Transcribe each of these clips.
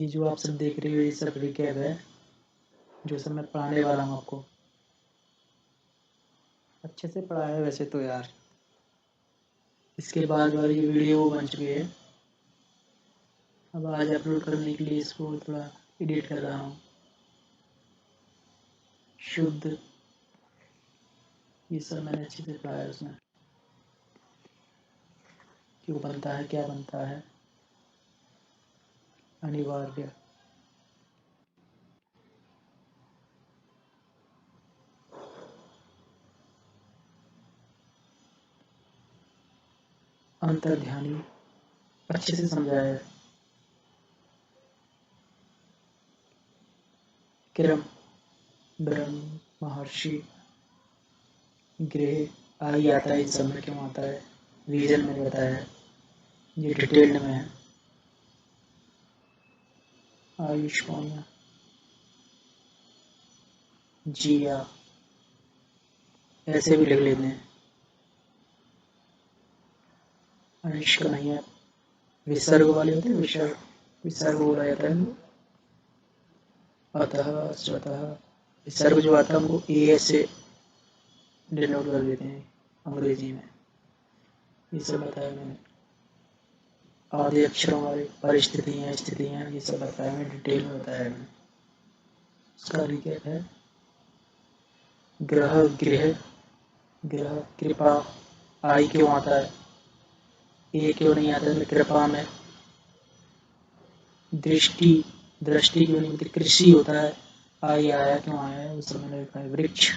ये जो आप सब देख रहे हो ये सब रिकैप है जो सब मैं पढ़ाने वाला हूँ आपको। अच्छे से पढ़ाया है वैसे तो यार। इसके बाद वाली जो वीडियो वो बन चुकी है। अब आज अपलोड करने के लिए इसको थोड़ा एडिट कर रहा हूँ। शुद्ध ये सब मैंने अच्छे से पढ़ाया है उसमें। क्यों बनता है, क्या बनता है, अनिवार्य। अंतर्ध्यानी अच्छे से समझाया है। क्रम ब्रह्म महर्षि गृह आई आता है, इस सब में क्यों आता है, रीजन मैंने बताया है, ये डिटेल्ड में है। आयुष्मान जिया ऐसे भी लिख लेते हैं। अंश का नहीं है, विसर्ग वाले होते हैं, विसर्ग विसर्ग बोला जाता है इनको। अतः स्वतः विसर्ग जो आता है हमको ए से डिनोट कर देते हैं अंग्रेजी में। ये सब बताया मैंने। आधे अक्षरों वाले परिस्थितियाँ स्थितियाँ ये सब बताया मैंने, डिटेल में बताया मैंने। उसका रिकैप है। ग्रह गृह ग्रह कृपा आई क्यों आता है, ए क्यों नहीं आता है कृपा में। दृष्टि दृष्टि क्यों नहीं होती, कृषि होता है, आई आया क्यों आया है उस समय मैंने लिखा है। वृक्ष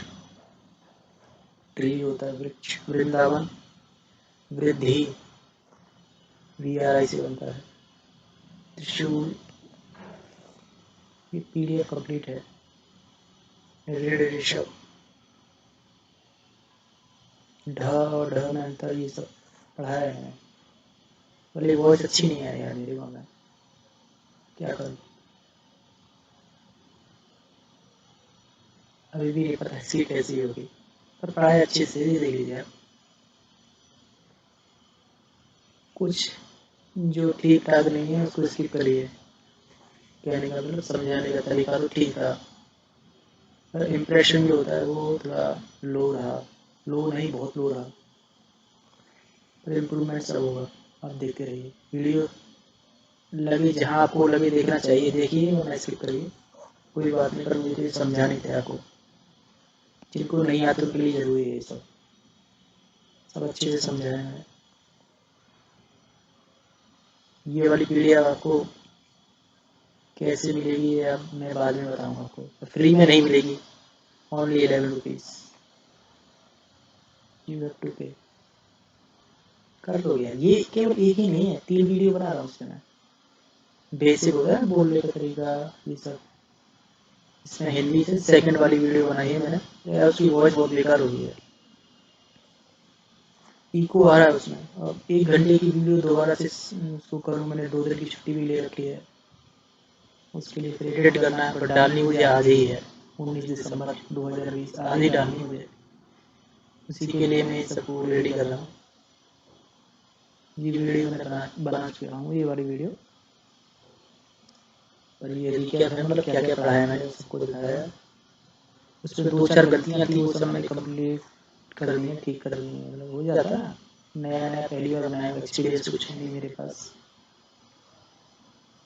ट्री होता है वृक्ष। वृंदावन वृद्धि VRI से बनता है। त्रिशूल ये PDF कंप्लीट है। ऋण ऋषभ ढ और ढ में अंतर ये सब पढ़ाया है मैंने। बोले वॉइस अच्छी नहीं है यार मेरे में, क्या करूँ। अभी भी नहीं पता इसकी कैसी होगी, पर पढ़ाई अच्छे से देख लीजिए आप। कुछ जो ठीक ठाक नहीं है उसको स्किप करिए। कहने का मतलब समझाने का तरीका तो ठीक था, पर इम्प्रेशन जो होता है वो थोड़ा लो रहा। लो नहीं, बहुत लो रहा, पर इम्प्रूवमेंट सब होगा। आप देखते रहिए वीडियो। लगे जहाँ आपको लगे देखना चाहिए देखिए, वरना स्किप करिए, कोई बात नहीं। पर मुझे तो समझाने थे आपको, जिनको नहीं आते उनके लिए जरूरी है ये सब। सब अच्छे से समझाया है। ये वाली PDF आपको कैसे मिलेगी अब मैं बाद में बताऊंगा आपको। फ्री में नहीं मिलेगी, only 11 rupees. You have to pay. कर लो यार, ये केवल एक ही नहीं है, 3 वीडियो बना रहा हूँ उसमें मैं। बेसिक होता है बोलने का तरीका ये सब। इसमें हिंदी से सेकंड वाली वीडियो बनाई है मैंने यार, उसकी वॉइस बहुत बेकार हो गई है, इको आ रहा है उसमें। अब 1 घंटे की वीडियो दोबारा से उसको करूँ, मैंने 2 दिन की छुट्टी भी ले रखी है उसके लिए। फिर एडिट करना है, पर डालनी मुझे आज ही है, 19 दिसंबर 2020 आज ही डालनी मुझे। उसी के लिए मैं सबको रेडी कर रहा हूँ। ये वीडियो मैंने बना चुका हूँ, ये वाली वीडियो। पर ये रिकैप है, मतलब क्या क्या पढ़ाया मैंने सबको दिखाया। उसमें 2-4 गलतियाँ थी, वो सब मैंने कंप्लीट कर दी हैं, ठीक कर दी हैं। मतलब हो जाता है, नया नया पहली बार बनाया हूँ, एक्सपीरियंस कुछ है नहीं मेरे पास।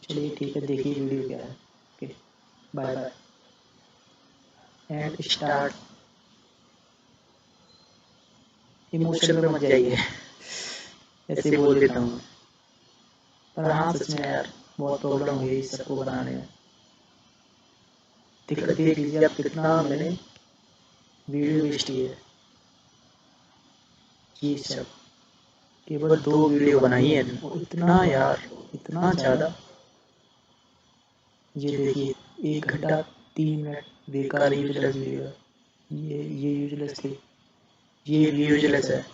चलिए ठीक है, देखिए वीडियो क्या है। Okay bye bye and start. Emotion पे मत जाइए, ऐसे बोल देता हूँ। पर हाँ सच में यार बहुत प्रॉब्लम हुई इस सबको बनाने में। देख लीजिए आप कितना मैंने वीडियो वेस्ट की है। ये सब केवल 2 वीडियो बनाई है, इतना यार इतना ज़्यादा। ये देखिए 1 घंटा 3 मिनट बेकार यूजलेस वीडियो है। ये यूजलेस थी, ये भी यूजलेस है।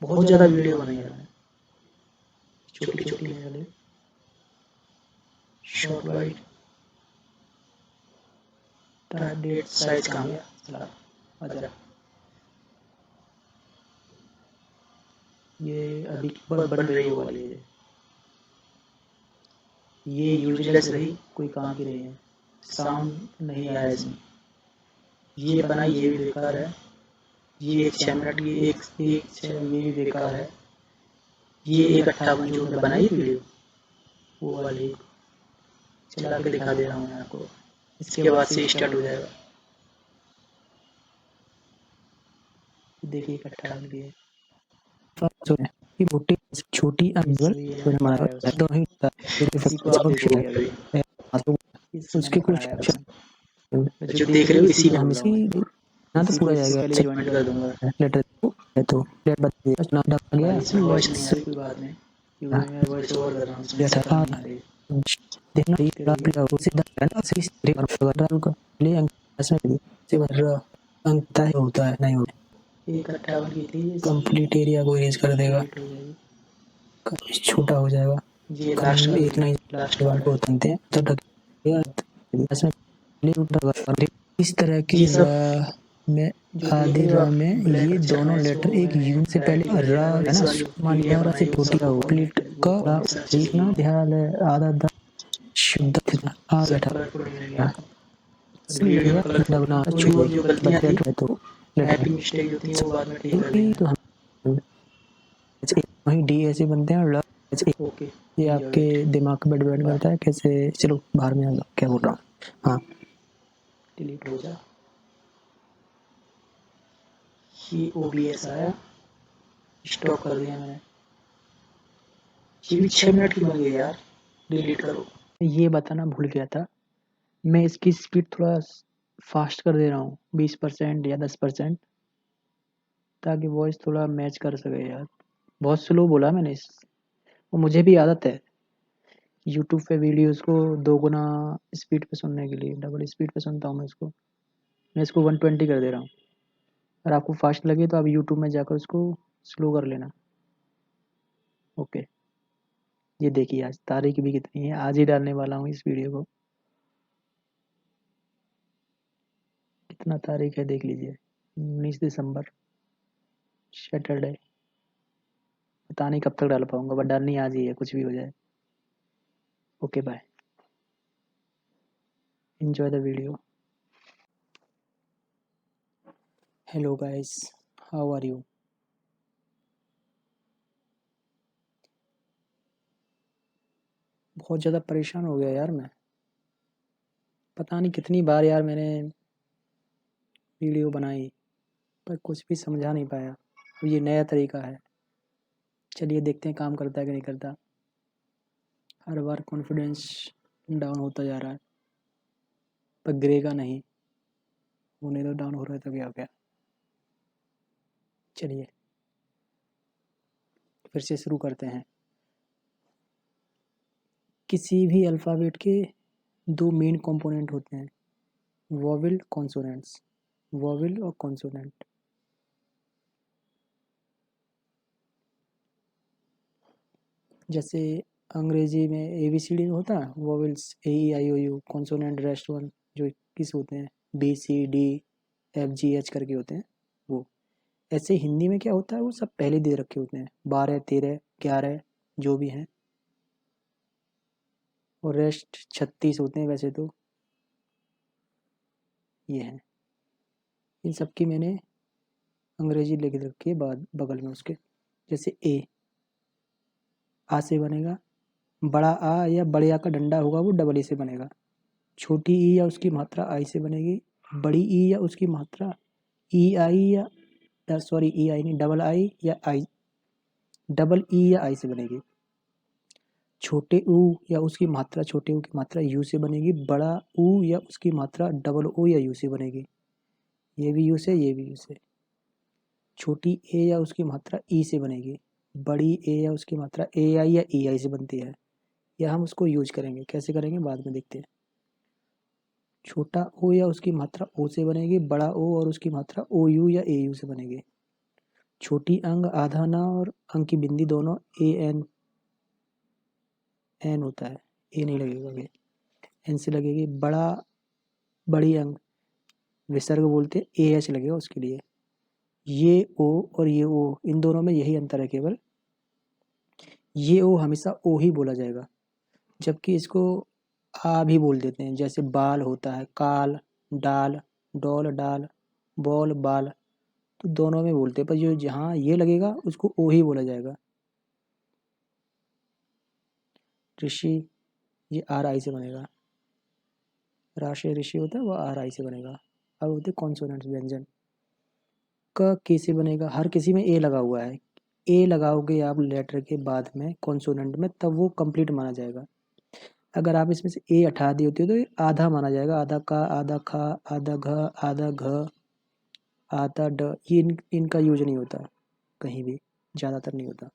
बहुत ज़्यादा वीडियो बनाई है मैंने, छोटी छोटी है वाली। शॉर्ट वाइड डेट साइज कहाँ गया चला। अच्छा ये अभी बन रही है वो वाली है। ये यूजलेस रही, कोई काम की नहीं है, साउंड नहीं आया इसमें। ये बना, ये भी बेकार है। ये 6 मिनट की एक 6 ये भी बेकार है। ये 1:58 जो मैं बनाई वीडियो, वो वाली चला के दिखा दे रहा हूँ मैं आपको। इसके बाद से स्टार्ट हो जाएगा। देखिए 1:58 की है। ये मोटी छोटी उसके कुछ जो देख रहे हो इसी का हम इसी ना तो पूरा जाएगा पहले ज्वाइन कर दूंगा। लेटर तो लेट बता गया इसमें वॉइस नहीं आ रही, कोई बात नहीं, क्योंकि मैं वॉइस ओवर कर रहा हूँ, इसमें शक्ल नहीं आ रही। होता है नहीं होता 1:58 की थी, कंप्लीट एरिया को इरेज कर देगा, छोटा हो जाएगा। ये लास्ट एक नहीं लास्ट वाला को उतरते हैं तो इस तरह की में आधे रा में ये दोनों लेटर एक यून से पहले रा है ना, मान लिया रा से छोटी का कंप्लीट का देखना ध्यान है, आधा शुद्ध आ बैठा इसलिए दबना छोड़ तो टाइपिंग मिस्टेक होती है वो बाद में ठीक कर देंगे। तो हम वहीं डी ऐसे बनते हैं और ओके, ये आपके दिमाग पे डिपेंड करता है कैसे। चलो बाहर में आ जाओ, क्या बोल रहा हूँ। हाँ डिलीट हो जा। ये OBS आया, स्टॉप कर दिया मैंने। ये भी 6 मिनट की बन गई यार, डिलीट करो। ये बताना भूल गया था, मैं इसकी स्पीड थोड़ा फास्ट कर दे रहा हूँ 20% या 10%, ताकि वॉइस थोड़ा मैच कर सके यार। बहुत स्लो बोला मैंने और मुझे भी आदत है यूट्यूब पे वीडियोस को 2 गुना स्पीड पे सुनने के लिए, डबल स्पीड पे सुनता हूँ मैं इसको। मैं इसको 120 कर दे रहा हूँ। अगर आपको फास्ट लगे तो आप यूट्यूब में जाकर उसको स्लो कर लेना। ओके, ये देखिए आज तारीख भी कितनी है, आज ही डालने वाला हूँ इस वीडियो को। कितना तारीख है देख लीजिए, 19 दिसंबर, सैटरडे। पता नहीं कब तक डाल पाऊंगा, बट डालनी आज ही है, कुछ भी हो जाए। Okay bye, enjoy the video. Hello guys, how are you? बहुत ज़्यादा परेशान हो गया यार मैं, पता नहीं कितनी बार यार मैंने वीडियो बनाई पर कुछ भी समझा नहीं पाया। अब ये नया तरीका है, चलिए देखते हैं काम करता है कि नहीं करता। हर बार कॉन्फिडेंस डाउन होता जा रहा है, पर गिरेगा नहीं, होने तो डाउन हो रहा है तो क्या हो गया। चलिए फिर से शुरू करते हैं। किसी भी अल्फ़ाबेट के 2 मेन कंपोनेंट होते हैं, वोवेल कॉन्सोनेंट्स, वोवेल और कॉन्सोनेंट। जैसे अंग्रेजी में ABCD में होता है vowels AEIOU, consonant rest one जो 21 होते हैं, BCDFGH करके होते हैं वो। ऐसे हिंदी में क्या होता है, वो सब पहले दे रखे होते हैं, 12 13 11 जो भी हैं, और रेस्ट 36 होते हैं वैसे तो। ये हैं, इन सब की मैंने अंग्रेजी लिख रखी है बाद बगल में उसके। जैसे आ से बनेगा, बड़ा आ या बड़े आ का डंडा होगा वो डबल ए से बनेगा। छोटी ई या उसकी मात्रा आई से बनेगी, बड़ी ई या उसकी मात्रा ई आई या सॉरी ई आई नहीं, डबल आई या आई, डबल ई या आई से बनेगी। छोटे ऊ या उसकी मात्रा छोटे ऊ की मात्रा यू से बनेगी, बड़ा ऊ या उसकी मात्रा डबल ओ या यू से बनेगी। ये भी यू से, ये भी यू से। छोटी ए या उसकी मात्रा ई से बनेगी, बड़ी ए या उसकी मात्रा ए आई या ई आई से बनती है। या हम उसको यूज करेंगे, कैसे करेंगे बाद में देखते हैं। छोटा ओ या उसकी मात्रा ओ से बनेगी, बड़ा ओ और उसकी मात्रा ओ यू या ए यू से बनेगी। छोटी अंग आधा ना और अंग की बिंदी दोनों ए एन एन होता है, ए नहीं लगेगा, ये एन से लगेगी। बड़ी अंग विसर्ग बोलते हैं, ए एच लगेगा उसके लिए। ये ओ और ये ओ, इन दोनों में यही अंतर है केवल, ये ओ हमेशा ओ ही बोला जाएगा। जबकि इसको आ भी बोल देते हैं। जैसे बाल होता है काल, डाल, डोल, डाल, बॉल, बाल, तो दोनों में बोलते हैं, पर जो जहाँ ये लगेगा उसको ओ ही बोला जाएगा। ऋषि, ये आर आई से बनेगा। राशि ऋषि होता है वो आर आई से बनेगा। अब होते कॉन्सोनेंट्स व्यंजन। क के से बनेगा, हर किसी में ए लगा हुआ है। ए लगाओगे आप लेटर के बाद में कॉन्सोनेंट में, तब वो कंप्लीट माना जाएगा। अगर आप इसमें से ए हटा दी होती है तो ये आधा माना जाएगा। आधा का, आधा खा, आधा घ, आधा घ, आधा ड, ये इनका यूज नहीं होता कहीं भी, ज़्यादातर नहीं होता।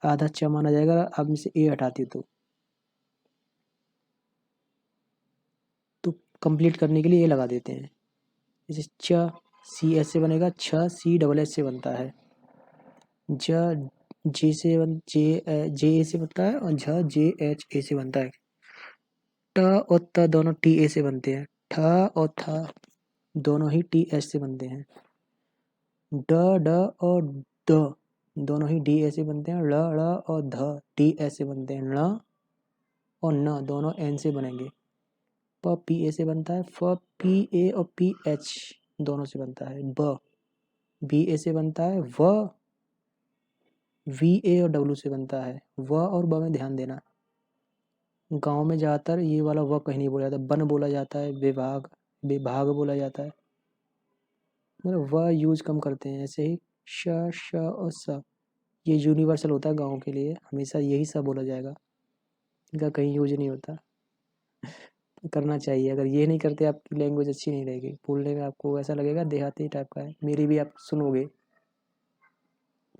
आधा च माना जाएगा आप में से ए हटाती हो तो कंप्लीट करने के लिए ए लगा देते हैं। जैसे च सी एस से बनेगा, छ सी डबल एस से बनता है। ज जे से जे ए से बनता है और झ जे एच ए से बनता है। ट और त दोनों टी ए से बनते हैं। ठ और थ दोनों ही टी एच से बनते हैं। ड ड और द दोनों ही डी ए से बनते हैं। ड़ ड़ और ध डी एच से बनते हैं। ण और न दोनों एन से बनेंगे। प पी ए से बनता है। फ पी ए और पी एच दोनों से बनता है। ब बी ए से बनता है। व वी ए और डब्ल्यू से बनता है। व और ब में ध्यान देना, गांव में ज़्यादातर ये वाला व कहीं नहीं बोला जाता, बन बोला जाता है, विभाग विभाग बोला जाता है, मतलब व यूज कम करते हैं। ऐसे ही श श और स ये यूनिवर्सल होता है गाँव के लिए, हमेशा यही सा बोला जाएगा, इनका कहीं यूज नहीं होता। करना चाहिए, अगर ये नहीं करते आपकी लैंग्वेज अच्छी नहीं रहेगी, बोलने में आपको ऐसा लगेगा देहाती टाइप का है। मेरी भी आप सुनोगे,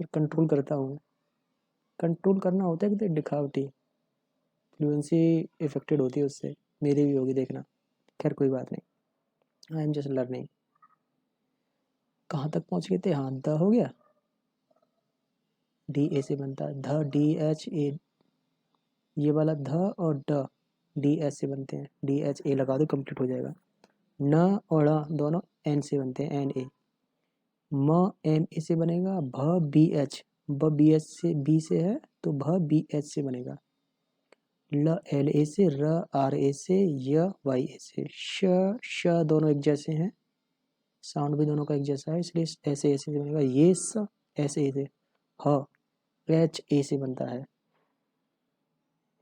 कंट्रोल करता हूँ। कंट्रोल करना होता है कि दिखावटी, फ्लुएंसी इफेक्टेड होती है उससे, मेरी भी होगी देखना। खैर कोई बात नहीं, आई एम जस्ट लर्निंग। कहाँ तक पहुँच गए थे? हाँ, द हो गया, डी ए से बनता है। ध डी एच ए, ये वाला ध और ड डी एच से बनते हैं। डी एच ए लगा दो कंप्लीट हो जाएगा। न और ड़ दोनों एन से बनते हैं, एन ए। म एम ए से बनेगा। भ बी एच, ब बी एच से, बी से है तो भ बी एच से बनेगा। ल एल ए से, र आर ए से, य वाई ए से। श दोनों एक जैसे हैं, साउंड भी दोनों का एक जैसा है, इसलिए ऐसे ऐसे बनेगा। ये स ऐसे ऐसे। ह एच ए से बनता है।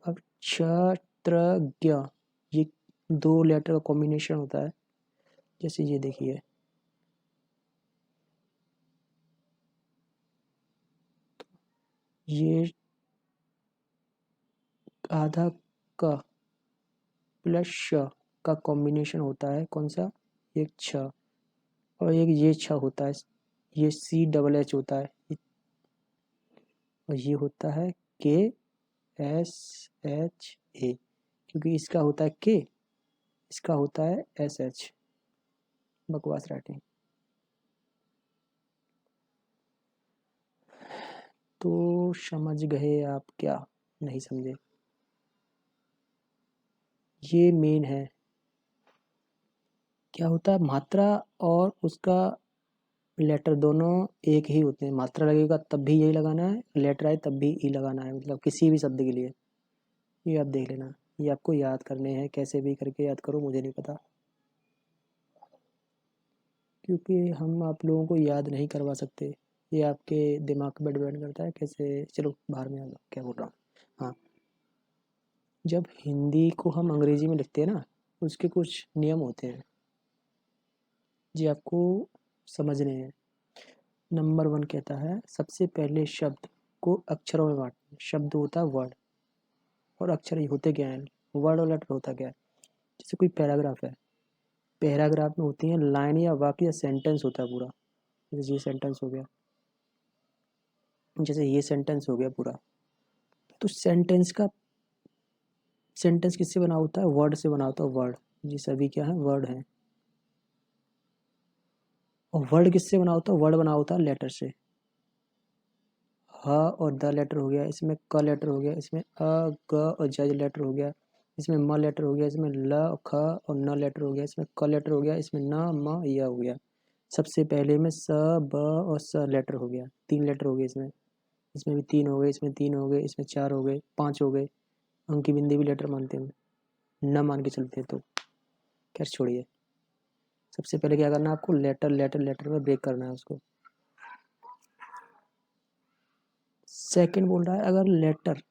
अब क्षत्रज्ञ, ये दो लेटर का कॉम्बिनेशन होता है। जैसे ये देखिए, ये आधा क प्लस श का कॉम्बिनेशन होता है। कौन सा? एक छ और एक ये छ होता है, ये सी डबल एच होता है, और ये होता है के एस एच ए, क्योंकि इसका होता है के, इसका होता है एस एच। बकवास राइटिंग। तो समझ गए आप क्या? नहीं समझे? ये मेन है। क्या होता है, मात्रा और उसका लेटर दोनों एक ही होते हैं। मात्रा लगेगा तब भी यही लगाना है, लेटर आए तब भी ई लगाना है, मतलब किसी भी शब्द के लिए। ये आप देख लेना, ये आपको याद करने हैं, कैसे भी करके याद करो, मुझे नहीं पता, क्योंकि हम आप लोगों को याद नहीं करवा सकते। ये आपके दिमाग पर डिपेंड करता है कैसे। चलो बाहर में आ जाओ, क्या बोल रहा हूँ। हाँ, जब हिंदी को हम अंग्रेजी में लिखते हैं ना, उसके कुछ नियम होते हैं, जी आपको समझने हैं। नंबर 1 कहता है सबसे पहले शब्द को अक्षरों में बांटना। शब्द होता है वर्ड, और अक्षर होते क्या हैं? वर्ड और लेटर होता क्या है? जैसे कोई पैराग्राफ है, पैराग्राफ में होती हैं लाइन या वाक्य या सेंटेंस होता है पूरा। जैसे ये सेंटेंस हो गया, जैसे ये सेंटेंस हो गया पूरा। तो सेंटेंस किससे बना होता है? वर्ड से बना होता है, वर्ड। ये सभी क्या है? वर्ड हैं। और वर्ड किससे बना होता है? वर्ड बना होता है लेटर से। ह और द लेटर हो गया, इसमें क लेटर हो गया, इसमें अ ग और ज लेटर हो गया, इसमें म लेटर हो गया, इसमें ल ख और न लेटर हो गया, इसमें क लेटर हो गया, इसमें न म य हो गया। सबसे पहले में स ब और स लेटर हो गया, 3 लेटर हो गए इसमें। इसमें भी 3 हो गए, इसमें 3 हो गए, इसमें 4 हो गए, 5 हो गए। अंकी बिंदी भी लेटर मानते हैं, न मान के चलते हैं तो खैर छोड़िए। सबसे पहले क्या करना है आपको, लेटर लेटर लेटर में ब्रेक करना है उसको। सेकंड बोल रहा है अगर लेटर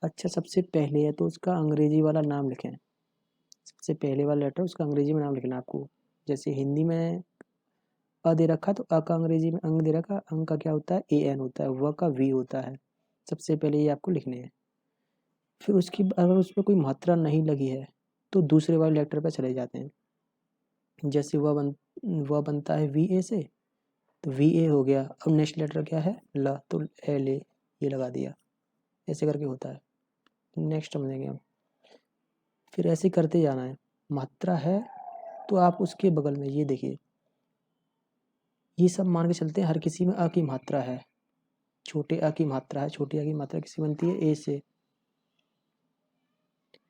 अच्छा सबसे पहले है तो उसका अंग्रेजी वाला नाम लिखें। सबसे पहले वाला लेटर उसका अंग्रेजी में नाम लिखना है आपको। जैसे हिंदी में अ दे रखा तो अ का अंग्रेजी में अंग दे रखा, अंग का क्या होता है, ए एन होता है, व का वी होता है। सबसे पहले ये आपको लिखने हैं। फिर उसकी अगर उसमें कोई मात्रा नहीं लगी है तो दूसरे वाले लेटर पर चले जाते हैं। जैसे वह बनता है वी ए से, तो वी ए हो गया। अब नेक्स्ट लेटर क्या है, ल, तो एल ए ये लगा दिया। ऐसे करके होता है। नेक्स्ट समझेंगे हम। फिर ऐसे करते जाना है। मात्रा है तो आप उसके बगल में ये देखिए, ये सब मान के चलते हैं हर किसी में अ की मात्रा है। छोटे अ की मात्रा है, छोटी अ की मात्रा किसी बनती है, ए से।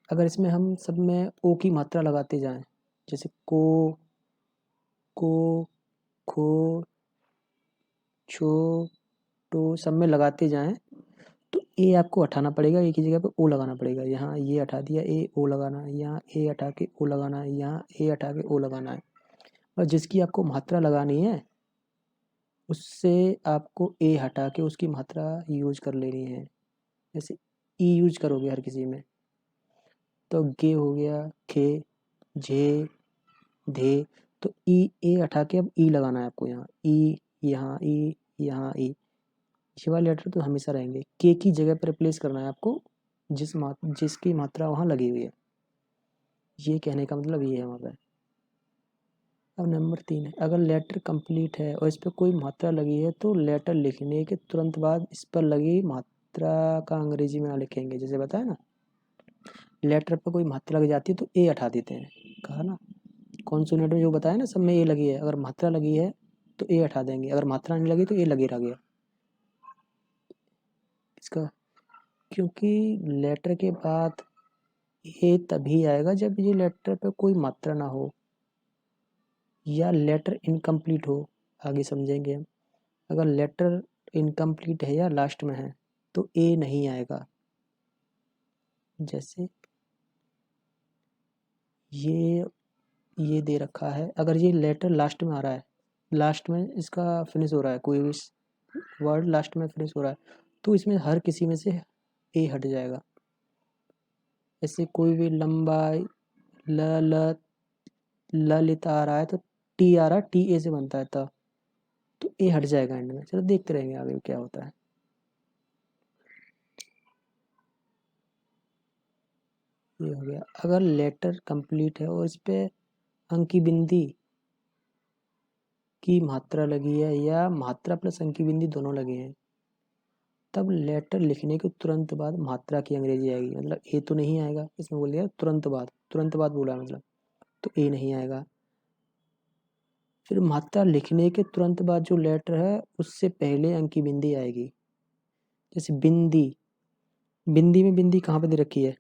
अगर इसमें हम सब में ओ की मात्रा लगाते जाएं, जैसे को खो छो टो सब में लगाते जाएं, तो ए आपको हटाना पड़ेगा, ए की जगह पे ओ लगाना पड़ेगा। यहाँ ये हटा दिया, ए ओ लगाना है, यहाँ ए हटा के ओ लगाना है, यहाँ ए हटा के ओ लगाना है। और जिसकी आपको मात्रा लगानी है उससे आपको ए हटा के उसकी मात्रा यूज कर लेनी है। जैसे ई यूज करोगे हर किसी में तो गे हो गया, खे, झे, धे, तो ई ए हटा के अब ई लगाना है आपको। यहाँ ई, यहाँ ई, यहाँ ई। ये वाले लेटर तो हमेशा रहेंगे। के की जगह पर रिप्लेस करना है आपको जिसकी मात्रा वहाँ लगी हुई है। ये कहने का मतलब ये है वहाँ पर। अब नंबर 3 है, अगर लेटर कंप्लीट है और इस पर कोई मात्रा लगी है तो लेटर लिखने के तुरंत बाद इस पर लगी मात्रा का अंग्रेजी में ना लिखेंगे। जैसे बताया ना, लेटर पर कोई मात्रा लग जाती है तो ए हटा देते हैं, कहा ना। कॉन्सोनेंट में जो बताया ना सब में ए लगी है, अगर मात्रा लगी है तो ए हटा देंगे, अगर मात्रा नहीं लगी तो ए लगे रह गया इसका। क्योंकि लेटर के बाद ए तभी आएगा जब ये लेटर पर कोई मात्रा ना हो या लेटर इनकम्प्लीट हो। आगे समझेंगे हम। अगर लेटर इनकम्प्लीट है या लास्ट में है तो ए नहीं आएगा। जैसे ये दे रखा है, अगर ये लेटर लास्ट में आ रहा है, लास्ट में इसका फिनिश हो रहा है, कोई भी वर्ड लास्ट में फिनिश हो रहा है, तो इसमें हर किसी में से ए हट जाएगा। ऐसे कोई भी लंबा ल ललित आ रहा है तो टी आ रहा है, टी ए से बनता है तो ए हट जाएगा एंड में। चलो देखते रहेंगे आगे क्या होता है। ये हो गया। अगर लेटर कंप्लीट है और इस पे अंकी बिंदी की मात्रा लगी है या मात्रा प्लस अंकी बिंदी दोनों लगे हैं, तब लेटर लिखने के तुरंत बाद मात्रा की अंग्रेजी आएगी। मतलब ए तो नहीं आएगा, इसमें बोल दिया तुरंत बाद बोला मतलब, तो ए नहीं आएगा। फिर मात्रा लिखने के तुरंत बाद जो लेटर है उससे पहले अंकी बिंदी आएगी। जैसे बिंदी, बिंदी में बिंदी कहाँ पे दे रखी है,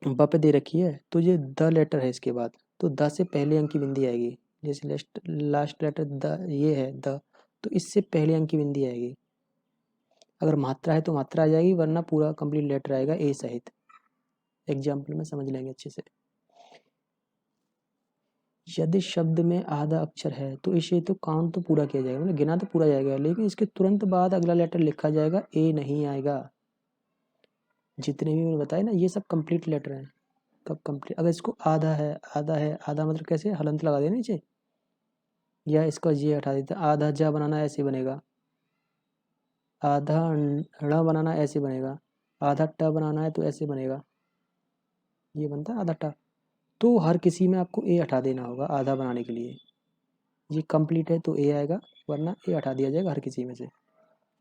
ब पे दे रखी है, तो ये द लेटर है इसके बाद, तो द से पहले अंकी बिंदी आएगी। जैसे लास्ट लेटर द ये है द, तो इससे पहले अंकी बिंदी आएगी। अगर मात्रा है तो मात्रा आ जाएगी, वरना पूरा कंप्लीट लेटर आएगा ए सहित। एग्जाम्पल में समझ लेंगे अच्छे से। यदि शब्द में आधा अक्षर है तो इसे तो काउंट तो पूरा किया जाएगा, मतलब गिना तो पूरा जाएगा, लेकिन इसके तुरंत बाद अगला लेटर लिखा जाएगा, ए नहीं आएगा। जितने भी मैंने बताए ना ये सब कंप्लीट लेटर हैं। कब कंप्लीट, अगर इसको आधा है, आधा मतलब कैसे, हलंत लगा देना नीचे या इसका ये हटा देते, आधा जा बनाना ऐसे बनेगा, आधा ण बनाना ऐसे बनेगा, आधा ट बनाना है तो ऐसे बनेगा, ये बनता है आधा ट। तो हर किसी में आपको ए हटा देना होगा आधा बनाने के लिए। ये कंप्लीट है तो ए आएगा, वरना ए हटा दिया जाएगा हर किसी में से।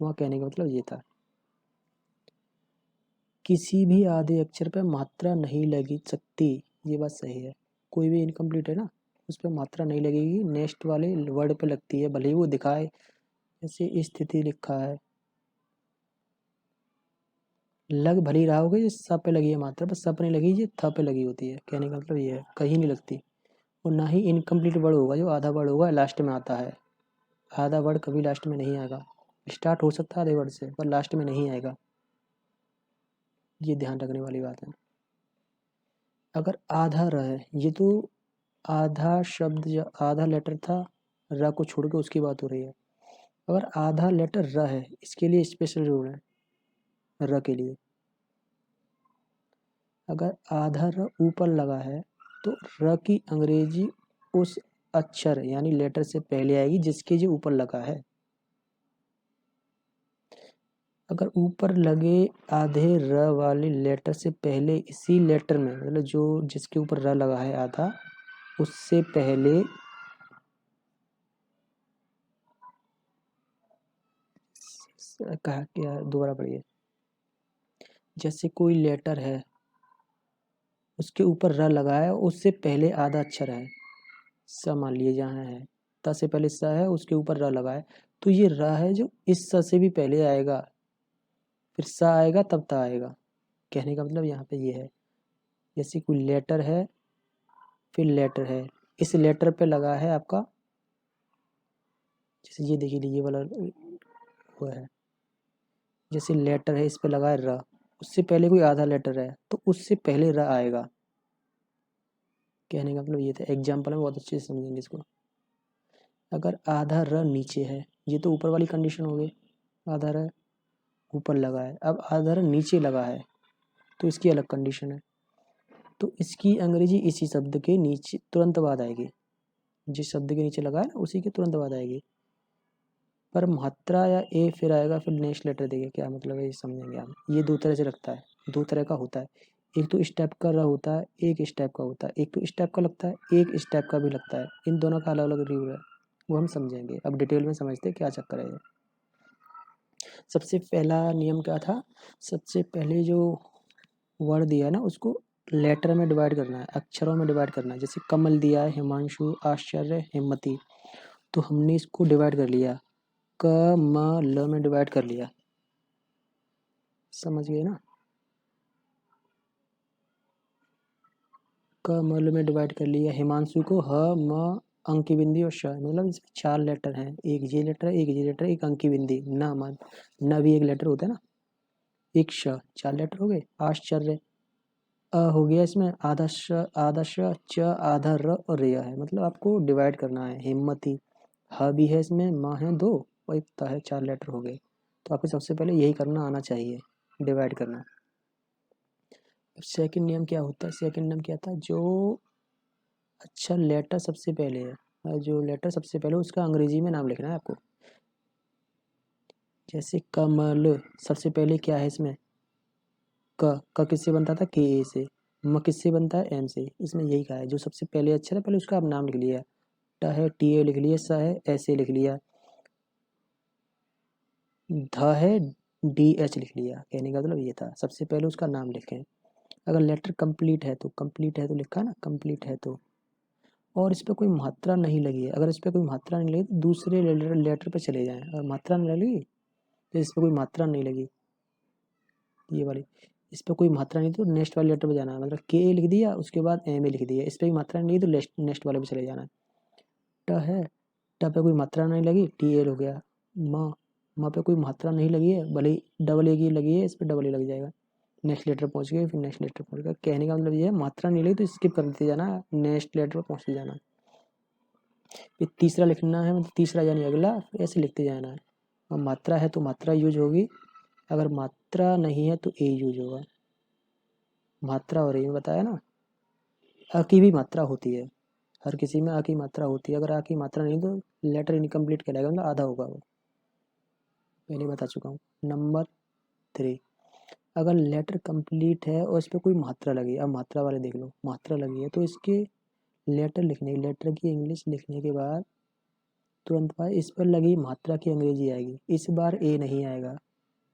वहाँ कहने का मतलब ये था। किसी भी आधे अक्षर पर मात्रा नहीं लगी सकती, ये बात सही है। कोई भी इनकम्प्लीट है ना उस पर मात्रा नहीं लगेगी, नेक्स्ट वाले वर्ड पे लगती है, भले ही वो दिखाए। जैसे स्थिति लिखा है, लग भले ही रहा होगा ये स पे लगी है मात्रा, पर स पे नहीं लगी, ये थ पे लगी होती है। कहने का मतलब ये है, कहीं नहीं लगती। और ना ही इनकम्प्लीट वर्ड होगा, जो आधा वर्ड होगा लास्ट में आता है। आधा वर्ड कभी लास्ट में नहीं आएगा, स्टार्ट हो सकता है आधे वर्ड से पर लास्ट में नहीं आएगा। ये ध्यान रखने वाली बात है। अगर आधा र है, ये तो आधा शब्द या आधा लेटर था, र को छोड़ के उसकी बात हो रही है। अगर आधा लेटर र है, इसके लिए स्पेशल रूल है र के लिए। अगर आधा र ऊपर लगा है तो र की अंग्रेजी उस अक्षर यानी लेटर से पहले आएगी जिसके जो ऊपर लगा है। अगर ऊपर लगे आधे र वाले लेटर से पहले इसी लेटर में, मतलब जो जिसके ऊपर र लगा है आधा, उससे पहले कहा क्या, दोबारा पढ़िए। जैसे कोई लेटर है, उसके ऊपर र लगा है, उससे पहले आधा अक्षर है, स मान लिए जहाँ है, त से पहले स है, उसके ऊपर र लगा है, तो ये र है जो इस स से भी पहले आएगा, फिर स आएगा तब त आएगा। कहने का मतलब यहाँ पे ये है, जैसे कोई लेटर है, फिर लेटर है, इस लेटर पे लगा है आपका, जैसे ये देखिए ये वाला वो है, जैसे लेटर है इस पे लगा है र, उससे पहले कोई आधा लेटर है तो उससे पहले र आएगा। कहने का मतलब ये था, एग्जाम्पल में बहुत अच्छे से समझेंगे इसको। अगर आधा र नीचे है, ये तो ऊपर वाली कंडीशन हो गई, आधा र ऊपर लगा है, अब आधा र नीचे लगा है तो इसकी अलग कंडीशन है। तो इसकी अंग्रेजी इसी शब्द के नीचे तुरंत बाद आएगी, जिस शब्द के नीचे लगा है ना उसी के तुरंत बाद आएगी। पर मात्रा या ए फिर आएगा, फिर नेक्स्ट लेटर देंगे, क्या मतलब है ये समझेंगे आप। ये दो तरह से रखता है, दो तरह का होता है, एक तो इस टाइप का र होता है, एक इस टाइप का होता है, एक तो इस टाइप का लगता है, एक इस टाइप का भी लगता है। इन दोनों का अलग अलग रूल है, वो हम समझेंगे। अब डिटेल में समझते हैं क्या चक्कर है ये। सबसे पहला नियम क्या था, सबसे पहले जो वर्ड दिया है ना उसको लेटर में डिवाइड करना है, अक्षरों में डिवाइड करना है। जैसे कमल दिया है, हिमांशु, आश्चर्य, हिम्मती, तो हमने इसको डिवाइड कर लिया, क म ल में डिवाइड कर लिया, समझ गए ना। क म ल में डिवाइड कर लिया। हिमांशु को ह म अंक की बिंदी और श, मतलब इसमें 4 लेटर हैं, एक ये लेटर, एक ये लेटर, एक अंक की बिंदी, न भी एक लेटर होता है ना, एक श, 4 लेटर हो गए। आश्चर्य हो गया, इसमें आधा श, च, आधा र और रिया है, मतलब आपको डिवाइड करना है। हिम्मती ह भी है इसमें, म है 2 और एक त है, 4 लेटर हो गए। तो आपको सबसे पहले यही करना आना चाहिए, डिवाइड करना। सेकंड नियम क्या होता है, सेकंड नियम क्या था, जो अच्छा लेटर सबसे पहले है, जो लेटर सबसे पहले उसका अंग्रेजी में नाम लिखना है आपको। जैसे कमल, सबसे पहले क्या है इसमें, क किससे बनता था, के ए से। म किससे बनता है, एम से। इसमें यही कहा है, जो सबसे पहले अक्षर है पहले उसका आप नाम लिख लिया, ट है टी ए लिख लिया, स है ऐसे लिख लिया, ध है डी एच लिख लिया। कहने का मतलब ये था, सबसे पहले उसका नाम लिखें। अगर लेटर कंप्लीट है तो, कंप्लीट है तो लिखा ना, कंप्लीट है तो, और इस पर कोई मात्रा नहीं लगी है, अगर इस पर कोई मात्रा नहीं लगी तो दूसरे लेटर पे चले जाएं। अगर मात्रा नहीं लगी तो इस पर कोई मात्रा नहीं लगी, ये वाली, इस पर कोई मात्रा नहीं तो नेक्स्ट वाले लेटर पे जाना है, मतलब के ए लिख दिया उसके बाद एम ए लिख दिया, इस पर भी मात्रा नहीं लगी तो नेक्स्ट वाले पे चले जाना है। ट है, ट पे कोई मात्रा नहीं लगी, टी एल हो गया। म पे कोई मात्रा नहीं लगी है, भले ही डबल ए की लगी है, इस पर डबल ए लग जाएगा। नेक्स्ट लेटर पहुंच गए, फिर नेक्स्ट लेटर पहुंच गया। कहने का मतलब ये है, मात्रा नहीं लगी तो स्किप करते जाना, नेक्स्ट लेटर पर पहुंचते जाना। फिर तीसरा लिखना है, मतलब तीसरा यानी अगला, ऐसे लिखते जाना है। और मात्रा है तो मात्रा यूज होगी, अगर मात्रा नहीं है तो ए यूज होगा। मात्रा और ए में बताया ना, अ की भी मात्रा होती है, हर किसी में अ की मात्रा होती है, अगर अ की मात्रा नहीं तो लेटर इनकम्प्लीट कहलाएगा, मतलब आधा होगा वो, पहले बता चुका हूँ। नंबर 3, अगर लेटर कंप्लीट है और इस पर कोई मात्रा लगी, अब मात्रा वाले देख लो, मात्रा लगी है तो इसके लेटर की इंग्लिश लिखने के बाद तुरंत बाद इस पर लगी मात्रा की अंग्रेजी आएगी, इस बार ए नहीं आएगा।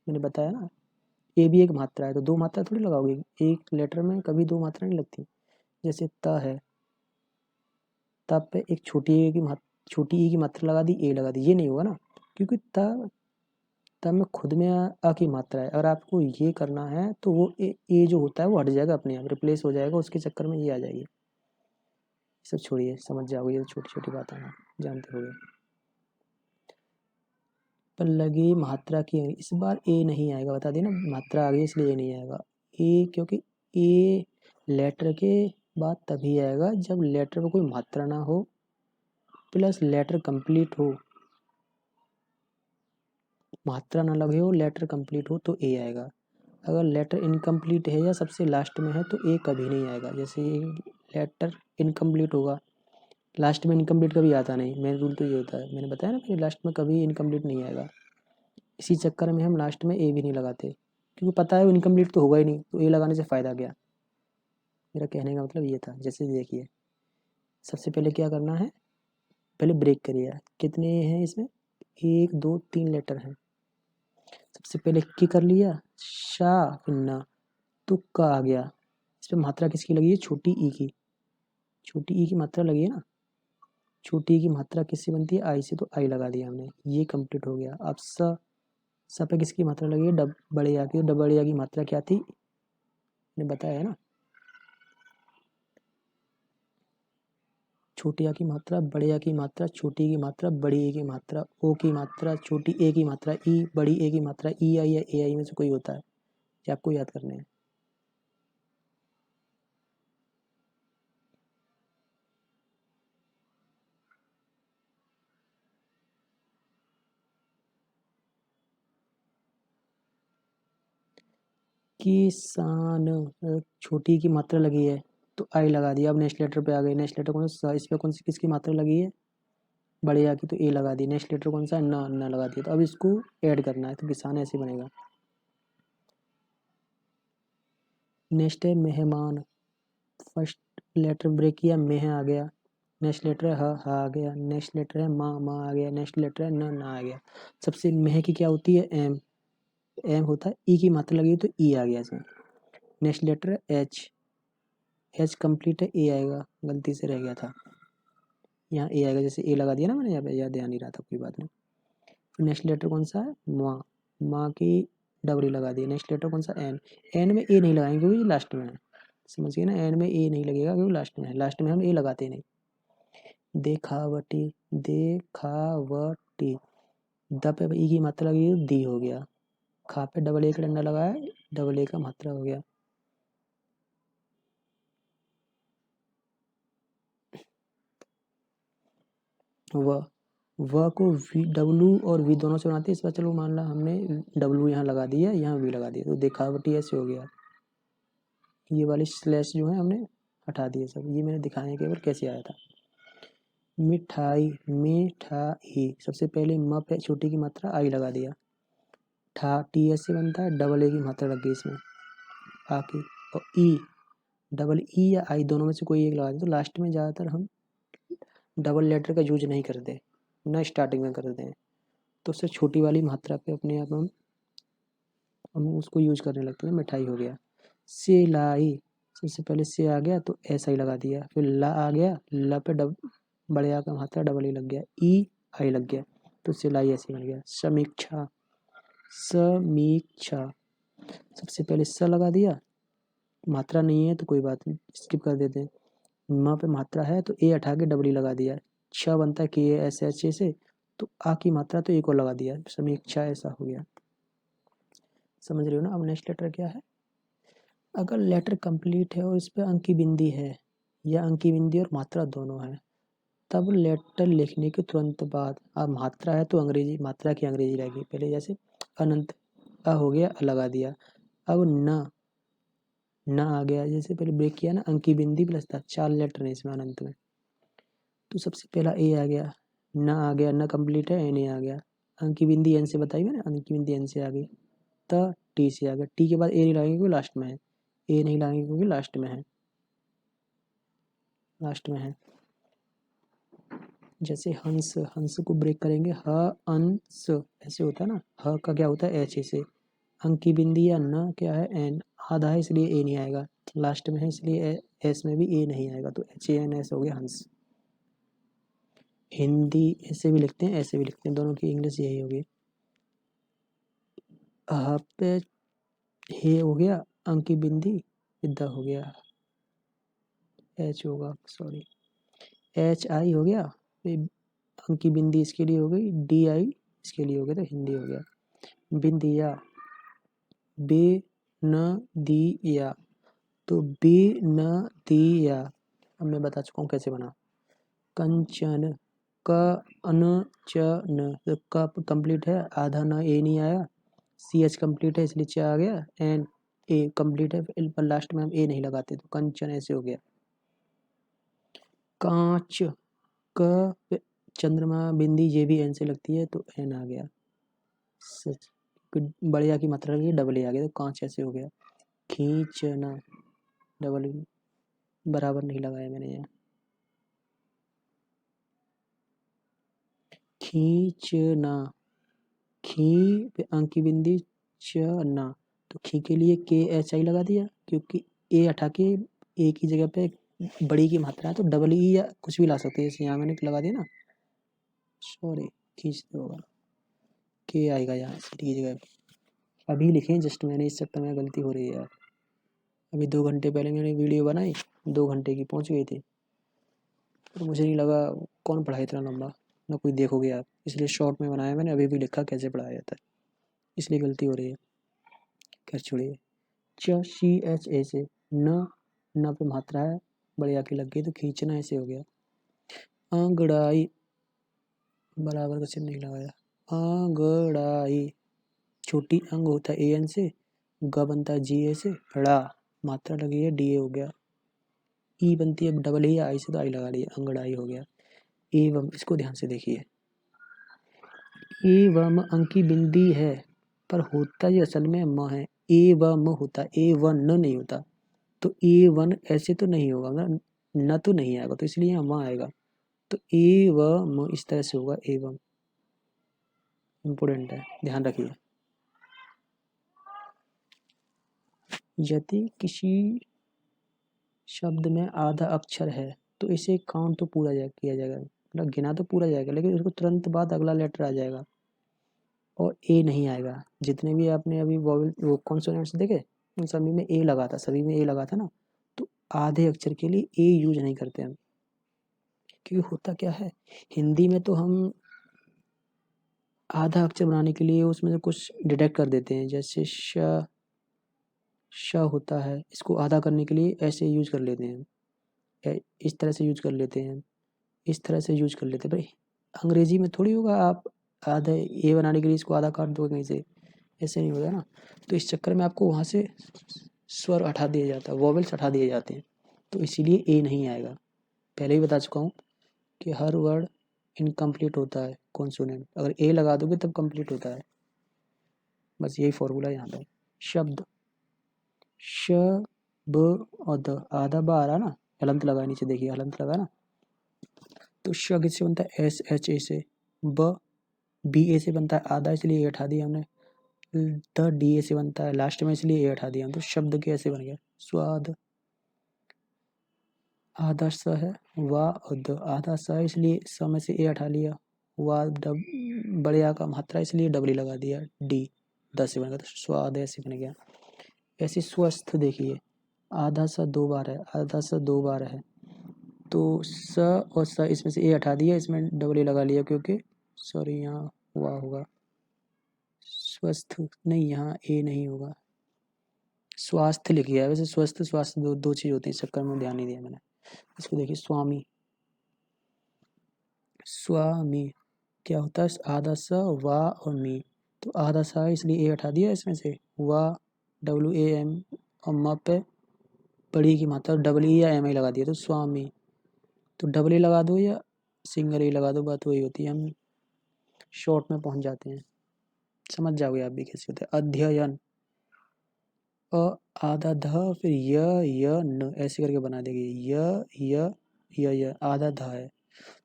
मैंने बताया ना, ए भी एक मात्रा है तो दो मात्रा थोड़ी लगाओगे, एक लेटर में कभी दो मात्रा नहीं लगती। जैसे त है, तब पे एक छोटी ई की मात्रा लगा दी, ए लगा दी, ये नहीं होगा ना, क्योंकि तब में खुद में अ की मात्रा है। अगर आपको ये करना है तो वो ए जो होता है वो हट जाएगा, अपने आप रिप्लेस हो जाएगा, उसके चक्कर में ये आ जाएगी। सब छोड़िए, समझ जाओगे, ये छोटी छोटी बातें हैं, जानते होगे। पर लगी मात्रा की, इस बार ए नहीं आएगा, बता देना मात्रा आ गई इसलिए ए नहीं आएगा। ए क्योंकि ए लेटर के बाद तभी आएगा जब लेटर में कोई मात्रा ना हो प्लस लेटर कंप्लीट हो, मात्रा ना लगे हो, लेटर कंप्लीट हो तो ए आएगा। अगर लेटर इनकम्प्लीट है या सबसे लास्ट में है तो ए कभी नहीं आएगा। जैसे ये लेटर इनकम्प्लीट होगा, लास्ट में इनकम्प्लीट कभी आता नहीं, मेन रूल तो ये होता है, मैंने बताया ना कि लास्ट में कभी इनकम्प्लीट नहीं आएगा। इसी चक्कर में हम लास्ट में ए भी नहीं लगाते, क्योंकि पता है वो इनकम्प्लीट तो होगा ही नहीं, तो ए लगाने से फ़ायदा क्या। मेरा कहने का मतलब ये था। जैसे देखिए, सबसे पहले क्या करना है, पहले ब्रेक करिए। कितने हैं इसमें, 1 2 3 लेटर हैं। सबसे पहले की कर लिया, शा फिर ना, तुक्का आ गया। इस पर मात्रा किसकी लगी है, छोटी ई की, छोटी ई की मात्रा लगी है ना। छोटी ई की मात्रा किससे बनती है, आई से, तो आई लगा दिया हमने, ये कंप्लीट हो गया। अब स पे किसकी मात्रा लगी है, बड़े आ की, डबल आ की मात्रा क्या थी, मैंने बताया है ना, छोटी आ की मात्रा, बड़े आ की मात्रा, छोटी की मात्रा, बड़ी ए की मात्रा, ओ की मात्रा, छोटी ए की मात्रा, ई, बड़ी ए की मात्रा, ई आई या ए आई में से कोई होता है, ये आपको याद करने हैं। किसान, छोटी की मात्रा लगी है तो आई लगा दिया। अब नेक्स्ट लेटर पे आ गए, नेक्स्ट लेटर कौन सा, इस पे कौन सी किसकी मात्रा लगी है, बड़े आ की, तो ए लगा दी। नेक्स्ट लेटर कौन सा है, ना लगा दिया। तो अब इसको ऐड करना है, तो किसान ऐसे बनेगा। नेक्स्ट है मेहमान, फर्स्ट लेटर ब्रेक किया, मेह आ गया। नेक्स्ट लेटर है ह आ गया। नेक्स्ट लेटर है माँ आ गया। नेक्स्ट लेटर है ना आ गया। सबसे मेह की क्या होती है, एम, एम होता है। ई की मात्रा लगी तो ई आ गया इसमें। नेक्स्ट लेटर है एच, एच कंप्लीट है, ए आएगा, गलती से रह गया था, यहाँ ए आएगा। जैसे ए लगा दिया ना मैंने यहाँ पे, याद ध्यान नहीं रहा था, कोई बात नहीं। फिर नेक्स्ट लेटर कौन सा है, माँ, माँ की डबरी लगा दी। नेक्स्ट लेटर कौन सा, एन, एन में ए नहीं लगाएंगे क्योंकि लास्ट में है, समझिए ना, एन में ए नहीं लगेगा क्योंकि लास्ट में है, लास्ट में हम ए लगाते नहीं। देखावटी, देखावटी, द पे ई की मात्रा लगी तो दी हो गया। खा पे डबल ए का डंडा लगाया, डबल ए का मात्रा हो गया। व को वी, डब्लू और वी दोनों से बनाते हैं। इस बार चलो मान ला हमने डब्लू यहाँ लगा दिया, यहाँ वी लगा दिया, तो देखावटी ऐसे हो गया। ये वाली स्लैश जो है हमने हटा दिए सब, ये मैंने दिखाने केवल कैसे आया था। मिठाई, मिठाई, सबसे पहले म पे छोटी की मात्रा आई लगा दिया। ठा, टी एस से बनता है, डबल ए की मात्रा लग गई इसमें, आ की, और ई, डबल ई या आई दोनों में से कोई एक लगा दे। तो लास्ट में ज़्यादातर हम डबल लेटर का यूज नहीं करते, ना स्टार्टिंग में करते हैं, तो उससे छोटी वाली मात्रा पे अपने आप हम उसको यूज करने लगते हैं। मिठाई हो गया। सिलाई, सबसे पहले से आ गया तो ऐसा ही लगा दिया, फिर ला आ गया, ला पे बड़े आ का मात्रा डबल ही लग गया, ई आई लग गया, तो सिलाई ऐसे बन गया। समीक्षा, समीक्षा, सबसे पहले स लगा दिया, मात्रा नहीं है तो कोई बात नहीं, स्किप कर देते हैं। म पे मात्रा है तो ए हटा के डबल ई लगा दिया। छ बनता है के एस एच ए से, तो आ की मात्रा तो एक और लगा दिया, समीक्षा ऐसा हो गया। समझ रहे हो ना। अब नेक्स्ट लेटर क्या है, अगर लेटर कंप्लीट है और इस पर अंकी बिंदी है या अंकी बिंदी और मात्रा दोनों है, तब लेटर लिखने के तुरंत बाद, अब मात्रा है तो अंग्रेजी, मात्रा की अंग्रेजी रहेगी पहले, जैसे अनंत, अ हो गया, अ लगा दिया। अब ना आ गया, जैसे पहले ब्रेक किया ना, अंकी बिंदी प्लस था, 4 लेटर है इसमें अनंत में, तो सबसे पहला ए आ गया, ना आ गया, ना कंप्लीट है, एन ए आ गया। अंकी बिंदी एन से बताई मैंने, अंकी बिंदी एन से आ गई। त टी से आ गया, टी के बाद ए नहीं लगाएंगे क्योंकि लास्ट में है, ए नहीं लगाएंगे क्योंकि लास्ट में है, लास्ट में है। जैसे हंस, हंस को ब्रेक करेंगे, ह अंस ऐसे होता है ना, ह का क्या होता है, एच से, अंकी बिंदी या न क्या है, एन, आधा है इसलिए ए नहीं आएगा, लास्ट में है इसलिए एस में भी ए नहीं आएगा, तो एच ए एन एस हो गया हंस। हिंदी ऐसे भी लिखते हैं, ऐसे भी लिखते हैं, दोनों की इंग्लिश यही होगी। ह पे हे हो गया, अंकी बिंदी, इधर हो गया, एच होगा, सॉरी, एच आई हो गया, अंकी बिंदी इसके लिए हो गई, डी आई इसके लिए हो गया, तो हिंदी हो गया। बिंदिया, बे न दी या, तो बी न दिया, अब मैं बता चुका हूँ कैसे बना। कंचन क अन च न, तो क कंप्लीट है, आधा न ए नहीं आया, सी एच कंप्लीट है इसलिए च आ गया, एन ए कंप्लीट है पर लास्ट में हम ए नहीं लगाते, तो कंचन ऐसे हो गया। कांच क चंद्रमा बिंदी ये भी एन से लगती है तो एन आ गया। सच बढ़िया की मात्रा लगी डबल ए आ गया, तो कांच ऐसे हो गया। खींचना डबल बराबर नहीं लगाया मैंने यहाँ। खींचना, खी पे अंक की बिंदी च ना, तो खी के लिए के एच आई लगा दिया, क्योंकि ए हटा के ए की जगह पे बड़ी की मात्रा है तो डबल ई या कुछ भी ला सकते हैं, जैसे यहाँ मैंने लगा दिया ना, सॉरी खींचते होगा, के आएगा यहाँ सी की जगह पे। अभी लिखें जस्ट, मैंने इस चक्कर में गलती हो रही है यार। अभी 2 घंटे पहले मैंने वीडियो बनाई, 2 घंटे की पहुँच गई थी, तो मुझे नहीं लगा कौन पढ़ाए इतना लंबा, ना कोई देखोगे आप, इसलिए शॉर्ट में बनाया मैंने। अभी भी लिखा कैसे पढ़ाया जाता है, इसलिए गलती हो रही है। खैर छोड़िए। च सी एच ए से न पे मात्रा है, बड़े आके लग गई तो खींचना ऐसे हो गया। अंगड़ाई बराबर का चिन्ह नहीं लगाया, अंगड़ाई छोटी अंग होता है ए एन से, ग बनता है जी ए से, ड़ा मात्रा लगी है डी ए हो गया। ई बनती है डबल ए, आई से तो आई लगा लिया, अंगड़ाई हो गया। एवं, इसको ध्यान से देखिए, एवं अंक की बिंदी है पर होता ये असल में म है, एवं होता, ए वन न नहीं होता, तो ए वन ऐसे तो नहीं होगा न तो नहीं आएगा, तो इसलिए यहाँ वहाँ आएगा, तो एवं इस तरह से होगा, एवं इम्पोर्टेंट है, ध्यान रखिए। यदि किसी शब्द में आधा अक्षर है तो इसे काउंट तो पूरा किया जाएगा, मतलब गिना तो पूरा जाएगा, लेकिन उसको तुरंत बाद अगला लेटर आ जाएगा और ए नहीं आएगा। जितने भी आपने अभी वॉवेल वो कॉन्सोनेंट्स देखे उन सभी में ए लगा था, सभी में ए लगा था ना, तो आधे अक्षर के लिए ए यूज नहीं करते हम, क्योंकि होता क्या है, हिंदी में तो हम आधा अक्षर बनाने के लिए उसमें से कुछ डिटेक्ट कर देते हैं, जैसे श होता है, इसको आधा करने के लिए ऐसे यूज कर लेते हैं, इस तरह से यूज कर लेते हैं, इस तरह से यूज कर लेते हैं। भाई अंग्रेजी में थोड़ी होगा आप आधा ए बनाने के लिए इसको आधा काट दो कहीं से, ऐसे नहीं होगा ना, तो इस चक्कर में आपको वहाँ से स्वर हटा दिया जाता है, वॉवेल्स हटा दिए जाते हैं, तो इसीलिए ए नहीं आएगा। पहले ही बता चुका हूँ कि हर वर्ड इनकम्प्लीट होता है कॉन्सोनेंट, अगर ए लगा दोगे तब कंप्लीट होता है, बस यही फॉर्मूला यहाँ पे। शब्द श ब और द, आधा ब आ रहा ना, हलंत लगा नीचे देखिए, हलंत लगा ना, तो श किससे बनता है, एस एच ए से, ब बी ए से बनता है आधा, इसलिए ए हटा दिया हमने, द डी ए से बनता है लास्ट में, इसलिए ए हटा दिया हम, तो शब्द कैसे बन गया, स्वाद, आधा स है, वा और द, आधा स है इसलिए स में से ए हटा लिया, वा बड़े आ का मात्रा इसलिए डबली लगा दिया, डी 10 से बन गया, तो स्वाद ऐसे बन गया। ऐसे स्वस्थ देखिए, आधा सा 2 बार है, आधा सा 2 बार है, तो स और स इसमें से ए हटा दिया, इसमें डबल ए लगा लिया, क्योंकि सॉरी यहाँ वाह होगा, स्वस्थ नहीं, यहाँ ए नहीं होगा, स्वास्थ्य लिख गया, वैसे स्वस्थ स्वास्थ्य दो चीज़ होती है, इस चक्कर में ध्यान नहीं दिया मैंने। इसको देखिए, स्वामी, स्वामी क्या होता है, आधा सा वा और मी, तो आधा सा इसलिए ए हटा दिया इसमें से, वा डब्ल्यू ए एम और म पे बड़ी की मात्रा डबल ई या एम आई लगा दिया, तो स्वामी, तो डबल ई लगा दो या सिंगल ई लगा दो, बात वही होती है, हम शॉर्ट में पहुंच जाते हैं, समझ जाओगे आप भी कैसे होता है। अध्ययन, आधा ध फिर य न ऐसे करके बना देंगे, य आधा ध है,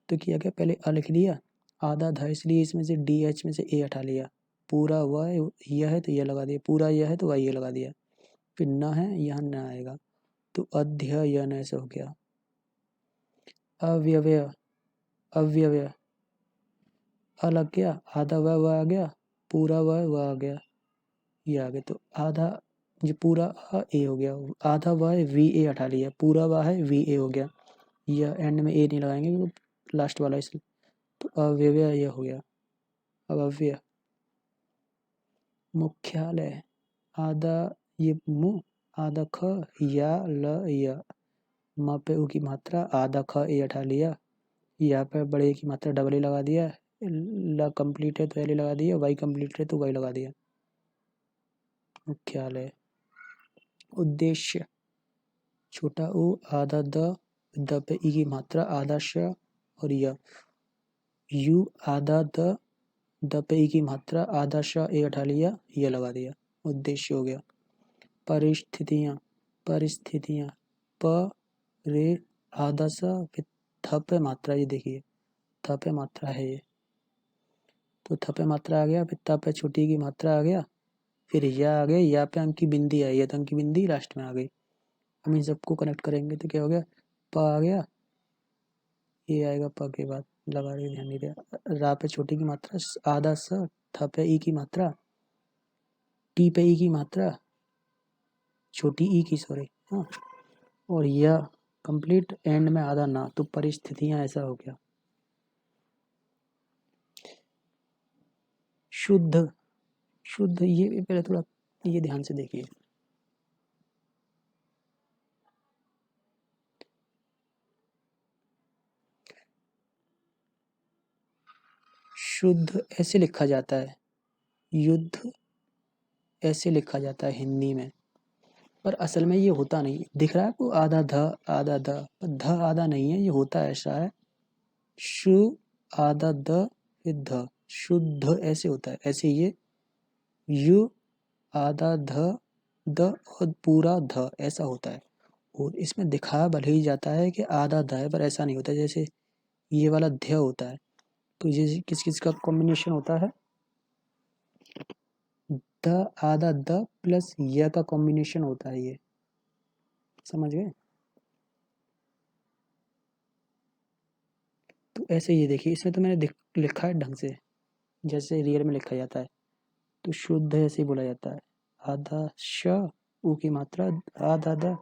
तो किया क्या, पहले अ लिख लिया, आधा ध इसलिए इसमें से डी एच में से ए हटा लिया, पूरा व यह है तो यह लगा दिया, पूरा यह है तो वाई ये लगा दिया, फिर न है यहाँ न आएगा, तो अध्ययन ऐसे हो गया। अव्यवय, अव्यवय अलग गया, आधा व आ गया, पूरा व आ गया, ये आ गया, तो आधा ये पूरा अ ए हो गया, आधा व है वी ए हटा लिया, पूरा व है वी ए हो गया, यह एंड में ए नहीं लगाएंगे क्योंकि लास्ट वाला इसलिए, तो अव्यवय यह हो गया। अब अव्यय, मुख्यालय, आधा ये मुँह आधा ख या ल य, म पे उ की मात्रा आधा ख ए हटा लिया, यहाँ पे बड़े की मात्रा डबल ए लगा दिया, ल कंप्लीट है तो एल लगा दिया, वाई कंप्लीट है तो वाई लगा दिया। मुख्यालय। उद्देश्य छोटा उ आधा द पे ई की मात्रा आधा श और यू आधा द पे ई की मात्रा आधा श ए हटा लिया, यह लगा दिया। उद्देश्य हो गया। परिस्थितियाँ प रे आधा स फिर थ पे मात्रा, ये देखिए थ पे मात्रा है ये, तो थ पे मात्रा आ गया, फिर त पे छोटी की मात्रा आ गया, फिर या आ गया, या पे अंक की बिंदी आई है तो अंक की बिंदी लास्ट में आ गई। हम इन सबको कनेक्ट करेंगे तो क्या हो गया, प आ गया, ये आएगा प के बाद, लगा रहे ध्यान नहीं दिया। रा पे छोटी की मात्रा आधा स, थ पे ई की मात्रा, टी पे ई की मात्रा, छोटी ई की सॉरी, हाँ, और यह कंप्लीट एंड में आधा ना, तो परिस्थितियां ऐसा हो गया। शुद्ध ये पहले थोड़ा ये ध्यान से देखिए। शुद्ध ऐसे लिखा जाता है, युद्ध ऐसे लिखा जाता है हिंदी में, पर असल में ये होता नहीं। दिख रहा है आपको आधा ध, ध आधा नहीं है, ये होता ऐसा है, शु आधा द फिर ध, शुद्ध ऐसे होता है, ऐसे ये यु आधा द और पूरा ध ऐसा होता है। और इसमें दिखाया भले ही जाता है कि आधा ध है, पर ऐसा नहीं होता। जैसे ये वाला ध्य होता है, तो ये किस किस का कॉम्बिनेशन होता है, द आधा द प्लस य का कॉम्बिनेशन होता है, ये समझ गए। तो ऐसे ये देखिए, इसमें तो मैंने लिखा है ढंग से जैसे रियल में लिखा जाता है, तो शुद्ध ऐसे ही बोला जाता है। आधा श उ की मात्रा आधा द,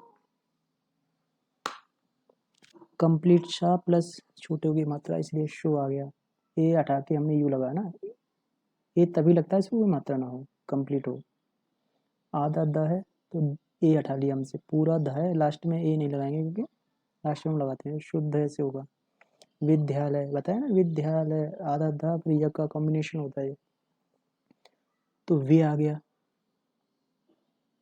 कंप्लीट शा प्लस छोटे की मात्रा, इसलिए शो आ गया। ए हटा के हमने यू लगाया ना, ए तभी लगता है इसको कोई मात्रा ना हो, कंप्लीट हो। आधा द है तो ए हटा लिया हमसे, पूरा द है, लास्ट में ए नहीं लगाएंगे क्योंकि लास्ट में हम लगाते हैं। शुद्ध ऐसे होगा। विद्यालय बताया ना, विद्यालय आधा द फिर य का कॉम्बिनेशन होता है, तो वे आ गया,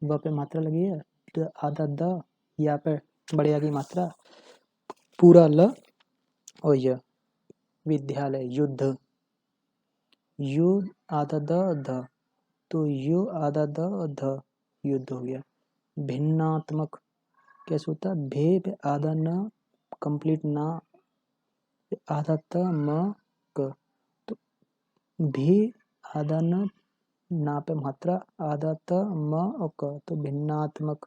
व पे मात्रा लगी है, तो आधा द, या पे बढ़िया की मात्रा, पूरा ल और य, विद्यालय। युद्ध यु आधा द, तो यु आधा ध, युद्ध हो गया। भिन्नात्मक कैसे होता है, भे पे आधा न, कंप्लीट ना, आधा त म क, तो भी आधा न, ना पे मात्रा, आधा त म और क, तो भिन्नात्मक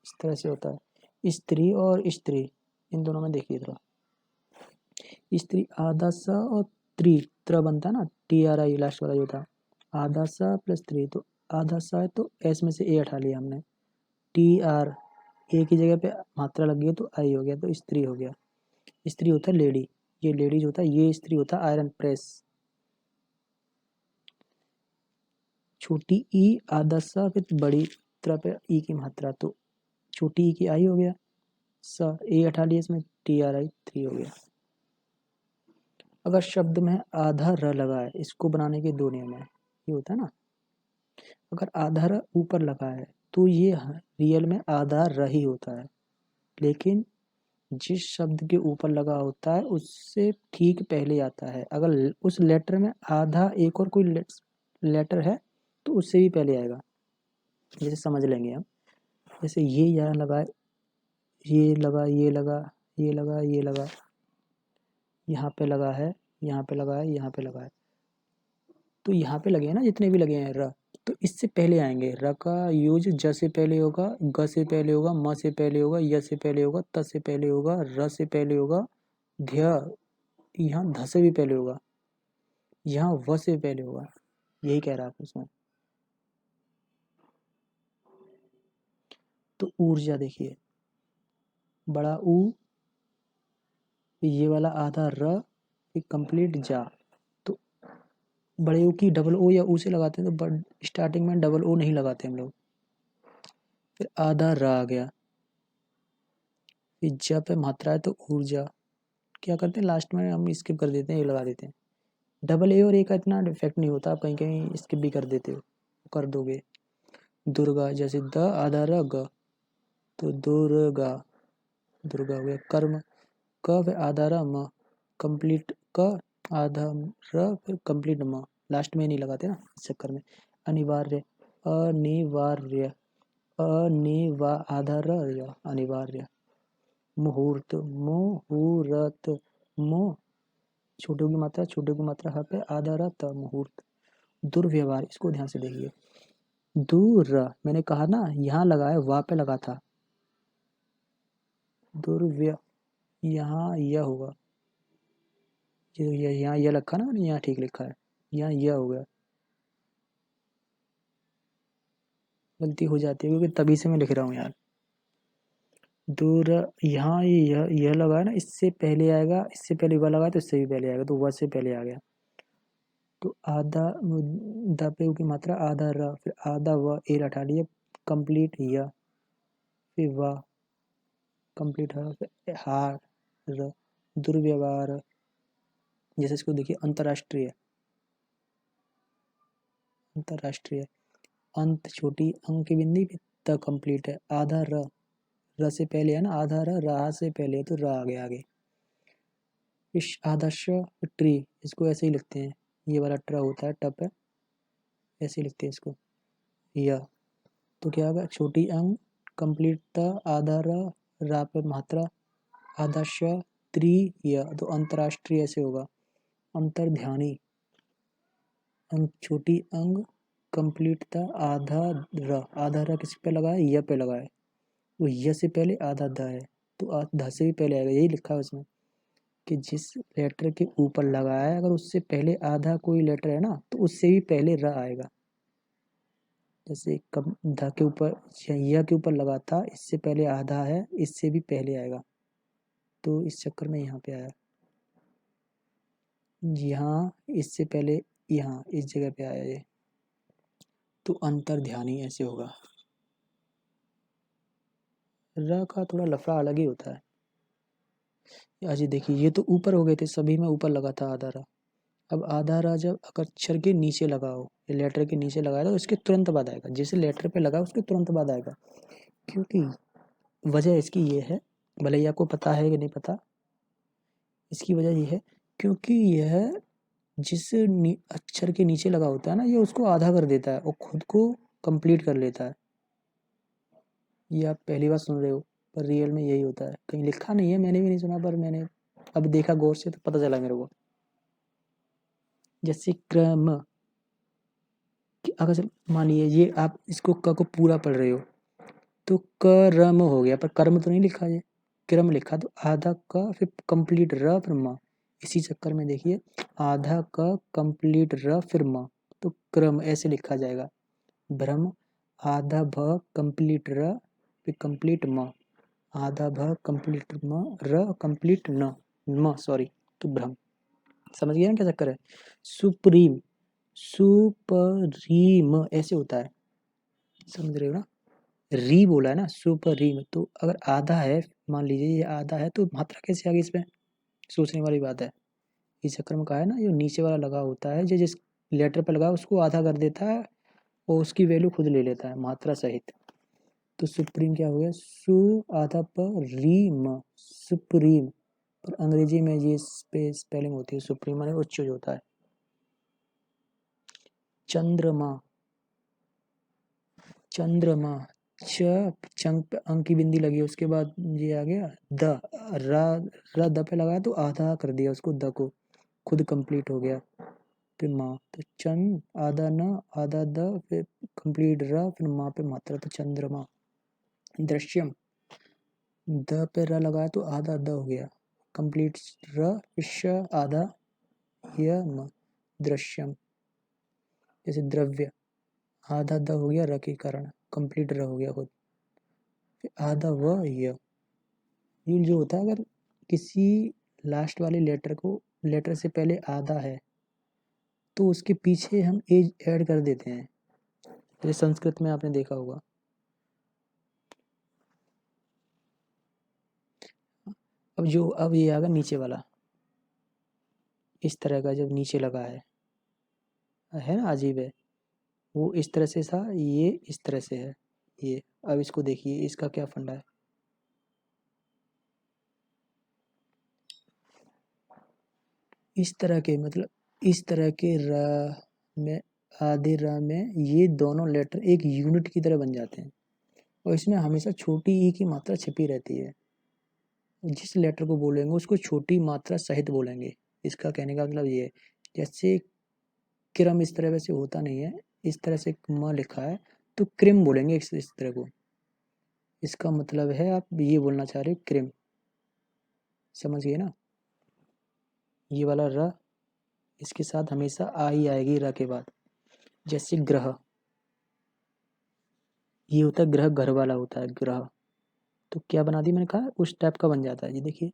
इस तरह से होता है। स्त्री और स्त्री, इन दोनों में देखिए थोड़ा, स्त्री आधा स और त्र बनता है ना, TRI लास्ट वाला जो था, आधा स प्लस त्री, तो आधा स है तो एस में से ए हटा लिया हमने, TR ए की जगह पे मात्रा लग गई तो आई हो गया, तो स्त्री हो गया। स्त्री होता है लेडी, ये लेडीज होता है, ये स्त्री होता है आयरन प्रेस। छोटी ई आधा स फिर बड़ी त्र पे ई की मात्रा, तो छोटी ई की आई हो गया, स ए हटा लिया, इसमें TRI 3 हो गया। अगर शब्द में आधा र लगा है, इसको बनाने के दो नियम है, ये होता है ना, अगर आधा र ऊपर लगा है तो ये रियल में आधा र ही होता है, लेकिन जिस शब्द के ऊपर लगा होता है उससे ठीक पहले आता है। अगर उस लेटर में आधा एक और कोई लेटर है तो उससे भी पहले आएगा, जैसे समझ लेंगे हम। जैसे ये यहाँ लगा, ये लगा, ये लगा, ये लगा, ये लगा, यहाँ पे लगा है, यहाँ पे लगा है, यहाँ पे लगा है, तो यहाँ पे लगे हैं ना जितने भी लगे हैं र, तो इससे पहले आएंगे। र का यूज ज से पहले होगा, ग से पहले होगा, म से पहले होगा, य से पहले होगा, त से पहले होगा, र से पहले होगा, ध्य यहाँ ध से भी पहले होगा, यहाँ व से पहले होगा, यही कह रहा है उसमें। तो ऊर्जा देखिए, बड़ा ऊ, ये वाला आधा र, फिर कंप्लीट जा, तो बड़े ऊ की डबल ओ या ऊ से लगाते हैं, तो स्टार्टिंग में डबल ओ नहीं लगाते हम लोग, फिर आधा र आ गया, फिर ज पे मात्रा है तो ऊर्जा। क्या करते हैं लास्ट में हम स्किप कर देते हैं, ये लगा देते हैं। डबल ए और ए का इतना इफेक्ट नहीं होता, आप कहीं कहीं स्किप भी कर देते हो, कर दोगे। दुर्गा, जैसे द आधा र ग तो दुर्गा, दुर्गा हो गया। कर्म, क फिर आधा र म, कंप्लीट क आधा र फिर कंप्लीट म, लास्ट में नहीं लगाते ना इस चक्कर में। अनिवार्य, अनिवार्य, अनिवा आधा र या अनिवार्य। मुहूर्त, मुहूर्त, मु छोटों की मात्रा, छोटों की मात्रा ह पे आधा र त, मुहूर्त। दुर्व्यवहार, इसको ध्यान से देखिए। दूर, मैंने कहा ना यहाँ लगा है, वहाँ पे लगा था। दुर्व्य, यहाँ यह होगा, यहाँ यह लिखा ना, यहाँ ठीक लिखा है, यहाँ यह हो गया। गलती हो जाती है क्योंकि तभी से मैं लिख रहा हूँ यार। दूर, यहाँ यह लगा है ना, इससे पहले आएगा, इससे पहले वह लगा तो इससे भी पहले आएगा, तो वह से पहले आ गया। तो आधा द पे की मात्रा आधा र, फिर आधा व, ए हटा लिया, कंप्लीट यह, फिर वह कंप्लीट है, फिर हार र, दुर्व्यवहार। जैसे इसको देखिए, अंतर्राष्ट्रीय, अंतर्राष्ट्रीय, अंत छोटी अंक की बिंदी पे त कंप्लीट है। आधा र से पहले है ना, आधा र से पहले है तो र आ गया आगे। इश आदर्श ट्री, इसको ऐसे ही लिखते हैं, ये वाला ट्र होता है, टप है, ऐसे ही लिखते हैं इसको। यह तो क्या होगा, छोटी अंक कंप्लीट त आधा रा पे मात्रा आदर्श त्रि यह, तो अंतर्राष्ट्रीय ऐसे होगा। अंतर्ध्यानी, अंक छोटी अंक कंप्लीट था आधा र किस पे लगा है, य पे लगा है, वो य से पहले आधा ध है, तो ध से भी पहले आएगा, यही लिखा है उसमें कि जिस लेटर के ऊपर लगा है अगर उससे पहले आधा कोई लेटर है ना तो उससे भी पहले र आएगा। जैसे कब ध के ऊपर य के ऊपर लगा था, इससे पहले आधा है, इससे भी पहले आएगा, तो इस चक्कर में यहाँ पे आया। यहाँ इससे पहले यहाँ इस जगह पे आया ये, तो अंतर्ध्यानी ऐसे होगा। र का थोड़ा लफड़ा अलग ही होता है। अजी देखिए, ये तो ऊपर हो गए थे, सभी में ऊपर लगा था आधा रा। अब आधा रा जब अक्षर के नीचे लगा हो, लेटर के नीचे लगाया तो इसके तुरंत बाद आएगा, जैसे लेटर पे लगा उसके तुरंत बाद आएगा। क्योंकि वजह इसकी ये है, भले ही आपको पता है कि नहीं पता, इसकी वजह ये है क्योंकि यह जिस अक्षर के नीचे लगा होता है ना, ये उसको आधा कर देता है और खुद को कंप्लीट कर लेता है। ये आप पहली बार सुन रहे हो, पर रियल में यही होता है। कहीं लिखा नहीं है, मैंने भी नहीं सुना, पर मैंने अब देखा गौर से तो पता चला मेरे को। जैसे क्रम, अगर मानिए ये आप इसको क को पूरा पढ़ रहे हो तो करम हो गया, पर कर्म तो नहीं लिखा है, क्रम लिखा, तो आधा क फिर कंप्लीट र फिर म। इसी चक्कर में देखिए, आधा क कंप्लीट र फिर म, तो क्रम ऐसे लिखा जाएगा। भ्रम, आधा भ कंप्लीट र फिर कंप्लीट म, आधा भ कंप्लीट म र कंप्लीट न म, सॉरी, तो भ्रम। समझ गया ना क्या चक्कर है। सुप्रीम, सुपरीम ऐसे होता है, समझ रहे हो ना। री बोला है ना, सुपरीम, तो अगर आधा है, मान लीजिए ये आधा है, तो मात्रा कैसे आ गई इसमें, सोचने वाली बात है। इस चक्कर में कहा है ना, जो नीचे वाला लगा होता है, जो जिस लेटर पर लगा उसको आधा कर देता है और उसकी वैल्यू खुद ले लेता है मात्रा सहित। तो सुप्रीम क्या हो गया, सु आधा पर रीम, सुप्रीम। पर अंग्रेजी में ये स्पेलिंग होती है, सुप्रीम माने उच्च होता है। चंद्रमा, चंद्रमा, अंक की बिंदी लगी, उसके बाद ये आ गया द, र द पे लगा तो आधा कर दिया उसको, द को, खुद कंप्लीट हो गया। फिर माँ, तो चंद आधा न आधा द फिर कंप्लीट र फिर माँ पे मात्रा, तो चंद्रमा। दृश्यम, द पे र लगाया तो आधा द हो गया, कंप्लीट र फिर आधा य म, दृश्यम। जैसे द्रव्य, आधा द हो गया र के कारण, कंप्लीट र हो गया खुद, फिर आधा व य। ये जो होता है, अगर किसी लास्ट वाले लेटर से पहले आधा है तो उसके पीछे हम एज ऐड कर देते हैं, जैसे संस्कृत में आपने देखा होगा, अब ये आगा नीचे वाला, इस तरह का जब नीचे लगा है ना, अजीब है। वो इस तरह से था, ये इस तरह से है ये। अब इसको देखिए, इसका क्या फंडा है। इस तरह के मतलब इस तरह के र में, आधे र में ये दोनों लेटर एक यूनिट की तरह बन जाते हैं और इसमें हमेशा छोटी ई की मात्रा छिपी रहती है। जिस लेटर को बोलेंगे उसको छोटी मात्रा सहित बोलेंगे। इसका कहने का मतलब ये है, जैसे क्रम इस तरह वैसे होता नहीं है, इस तरह से म लिखा है तो क्रिम बोलेंगे इस तरह को। इसका मतलब है आप ये बोलना चाह रहे हो क्रिम, समझ गए ना। ये वाला र, इसके साथ हमेशा आ ही आएगी र के बाद। जैसे ग्रह, ये होता है ग्रह, घर वाला होता है ग्रह। तो क्या बना दी मैंने कहा, उस टाइप का बन जाता है। ये देखिए,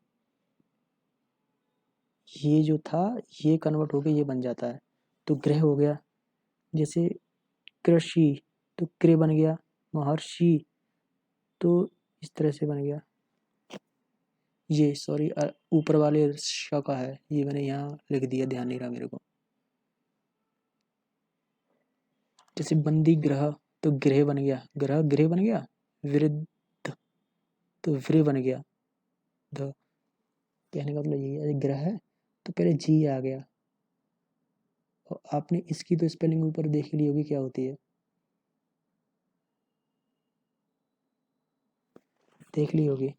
ये जो था ये कन्वर्ट होके ये बन जाता है, तो ग्रह हो गया। जैसे कृषि, तो क्रे बन गया। महर्षि, तो इस तरह से बन गया। ये सॉरी, ऊपर वाले श का है, ये मैंने यहाँ लिख दिया, ध्यान नहीं रहा मेरे को। जैसे बंदी ग्रह, तो गृह बन गया, ग्रह गृह बन गया। वृद्ध, तो वृ बन गया ध। कहने का मतलब यही है, ग्रह है तो पहले जी आ गया। और आपने इसकी तो स्पेलिंग ऊपर देख ली होगी क्या होती है, देख ली होगी।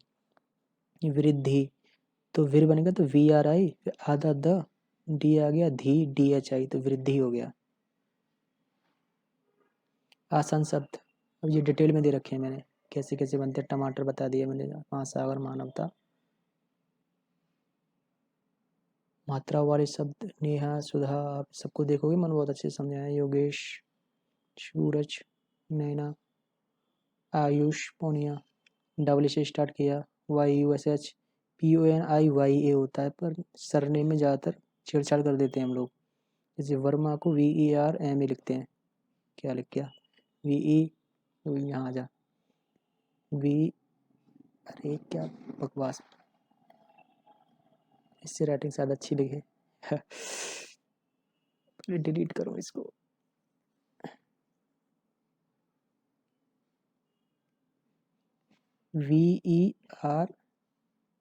वृद्धि, तो वीर बनेगा तो वी आर आई, फिर आधा द, डी आ गया, धी डी एच आई, तो वृद्धि हो गया। आसान शब्द, अब ये डिटेल में दे रखे हैं मैंने, कैसे कैसे बनते हैं। टमाटर बता दिया मैंने, महासागर, मानवता। मात्रा वाले शब्द, नेहा, सुधा, आप सबको देखोगे मन बहुत अच्छे से समझाया। योगेश, सूरज, नैना, आयुष, पूर्णिया। डबल से स्टार्ट किया, Y U S H, P O N I Y A होता है, पर सरनेम में ज़्यादातर छेड़छाड़ कर देते हैं हम लोग। जैसे वर्मा को V E R M A लिखते हैं, क्या लिख गया वी ई, यहाँ आ जा वी, अरे क्या बकवास, इससे राइटिंग शायद अच्छी लिखे। डिलीट करो इसको। V E R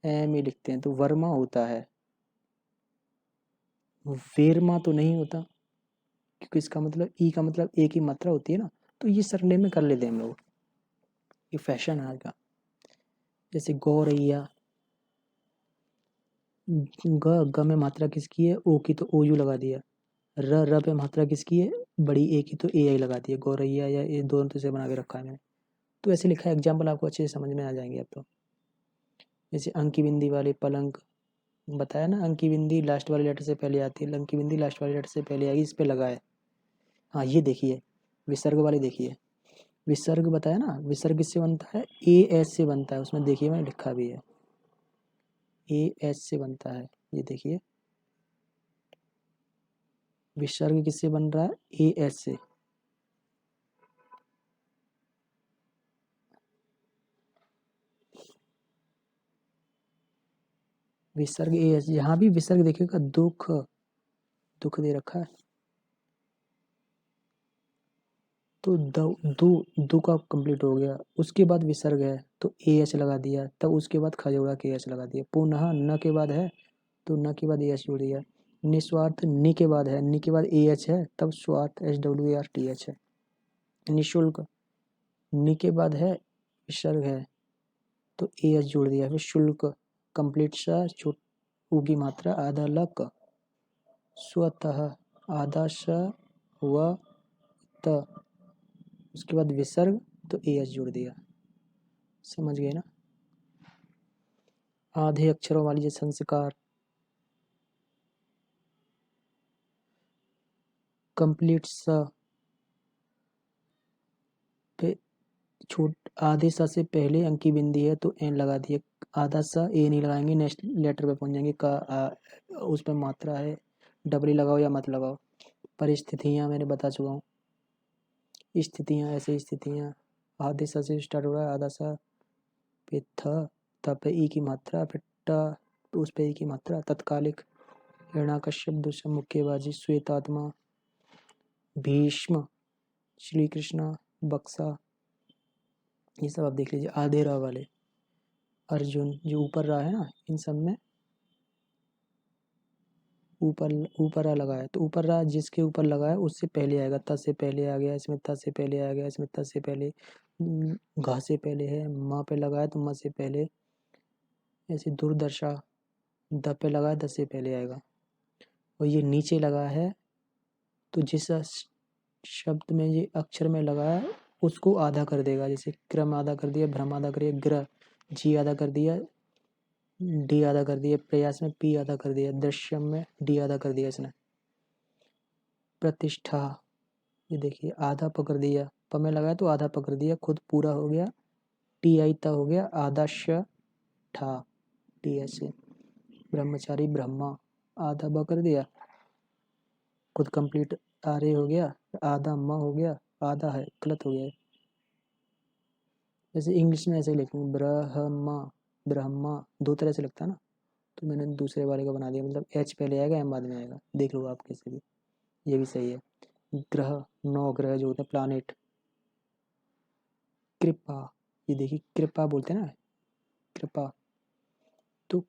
M A लिखते हैं, तो वर्मा होता है, वेरमा तो नहीं होता, क्योंकि इसका मतलब ई का मतलब एक ही मात्रा होती है ना। तो ये सरनेम में कर लेते हैं हम लोग, ये फैशन है आज का। जैसे गौरैया, ग में मात्रा किसकी है, ओ की, तो ओ यू लगा दिया। र पे मात्रा किसकी है, बड़ी ए की, तो ए आई लगा दिया। गौरैया या ये दोनों तो से बना के रखा है मैंने, तो ऐसे लिखा है। एग्जाम्पल आपको अच्छे से समझ में आ जाएंगे अब तो। जैसे अंकी बिंदी वाले पलंग, बताया ना, अंकी बिंदी लास्ट वाले लेटर से पहले आती है, अंकी बिंदी लास्ट वाले लेटर से पहले आएगी, इस पे लगा है। हाँ ये देखिए, विसर्ग वाले देखिए, विसर्ग बताया ना, विसर्ग किससे बनता है, ए एस से बनता है, उसमें देखिए मैंने लिखा भी है, ए एस से बनता है। ये देखिए, विसर्ग किससे बन रहा है, ए एस से। विसर्ग ए एस, यहाँ भी विसर्ग देखिएगा, दुख, दुख दे रखा है, तो दो का कंप्लीट हो गया। उसके बाद विसर्ग है तो ए एच लगा दिया, तब उसके बाद खजोड़ा के एच लगा दिया। पुनः न के बाद है तो न के बाद ए एच जोड़ दिया। निस्वार्थ नि के बाद है, नि के बाद ए एच है, तब स्वार्थ H W A R T H है। निःशुल्क, नि के बाद है, विसर्ग है तो ए एच जोड़ दिया, फिर शुल्क, कंप्लीट सा, ऊ की मात्रा, आधा लक, स्वतः, आधा स व त, उसके बाद विसर्ग, तो ए एच जोड़ दिया। समझ गए ना। आधे अक्षरों वाली जैसे संस्कार, कंप्लीट सा पे छोट, आधे सा से पहले अंकी बिंदी है तो एन लगा दिए, आधा सा ए नहीं लगाएंगे, नेक्स्ट लेटर पे पहुंच जाएंगे का उस पर मात्रा है, डबली लगाओ या मत लगाओ। परिस्थितियाँ मैंने बता चुका हूँ, स्थितियाँ, ऐसे स्थितियाँ, आधे सा से स्टार्ट हो रहा है, आधा सा पे थ, तब पे ई की मात्रा, फिर ट तो उस पे की मात्रा। तत्कालिक, हिरण्याकश्यप, दुष्यंत, मुक्केबाजी, श्वेतात्मा, भीष्म, श्री कृष्णा, बक्सा, ये सब आप देख लीजिए। आधे रा वाले अर्जुन जो ऊपर रहा है ना, इन सब में ऊपर आ लगा है, तो ऊपर रहा जिसके ऊपर लगा है उससे पहले आएगा। त से पहले आ गया, इसमें त से पहले आ गया, इसमें त से पहले, घ से पहले है, म पे लगा है तो म से पहले, ऐसे दुर्दशा, द पे लगा है द से पहले आएगा। और ये नीचे लगा है तो जिस शब्द में ये अक्षर में लगा है उसको आधा कर देगा। जैसे क्रम आधा कर दिया, भ्रम आधा कर दिया, ग्रह, जी आधा कर दिया, डी आधा कर दिया, प्रयास में पी आधा कर दिया, दृश्यम में डी आधा कर दिया इसने। प्रतिष्ठा, ये देखिए आधा पकड़ दिया, प में लगाया तो आधा पकड़ दिया, खुद पूरा हो गया, टी आई ता हो गया, आधा श ठा, टी ऐसे। ब्रह्मचारी, ब्रह्मा, आधा ब कर दिया, खुद कंप्लीट आरे हो गया, आधा म हो गया, आधा है गलत हो गया। जैसे इंग्लिश में ऐसे लिखेंगे ब्रह्मा, ब्रह्मा दो तरह से लगता है ना, तो मैंने दूसरे वाले का बना दिया, मतलब एच पहले आएगा एम बाद में आएगा, देख लो आप कैसे भी, ये भी सही है। ग्रह, 9 ग्रह जो होते हैं प्लानेट। कृपा, ये देखिए कृपा बोलते हैं ना, कृपा, तो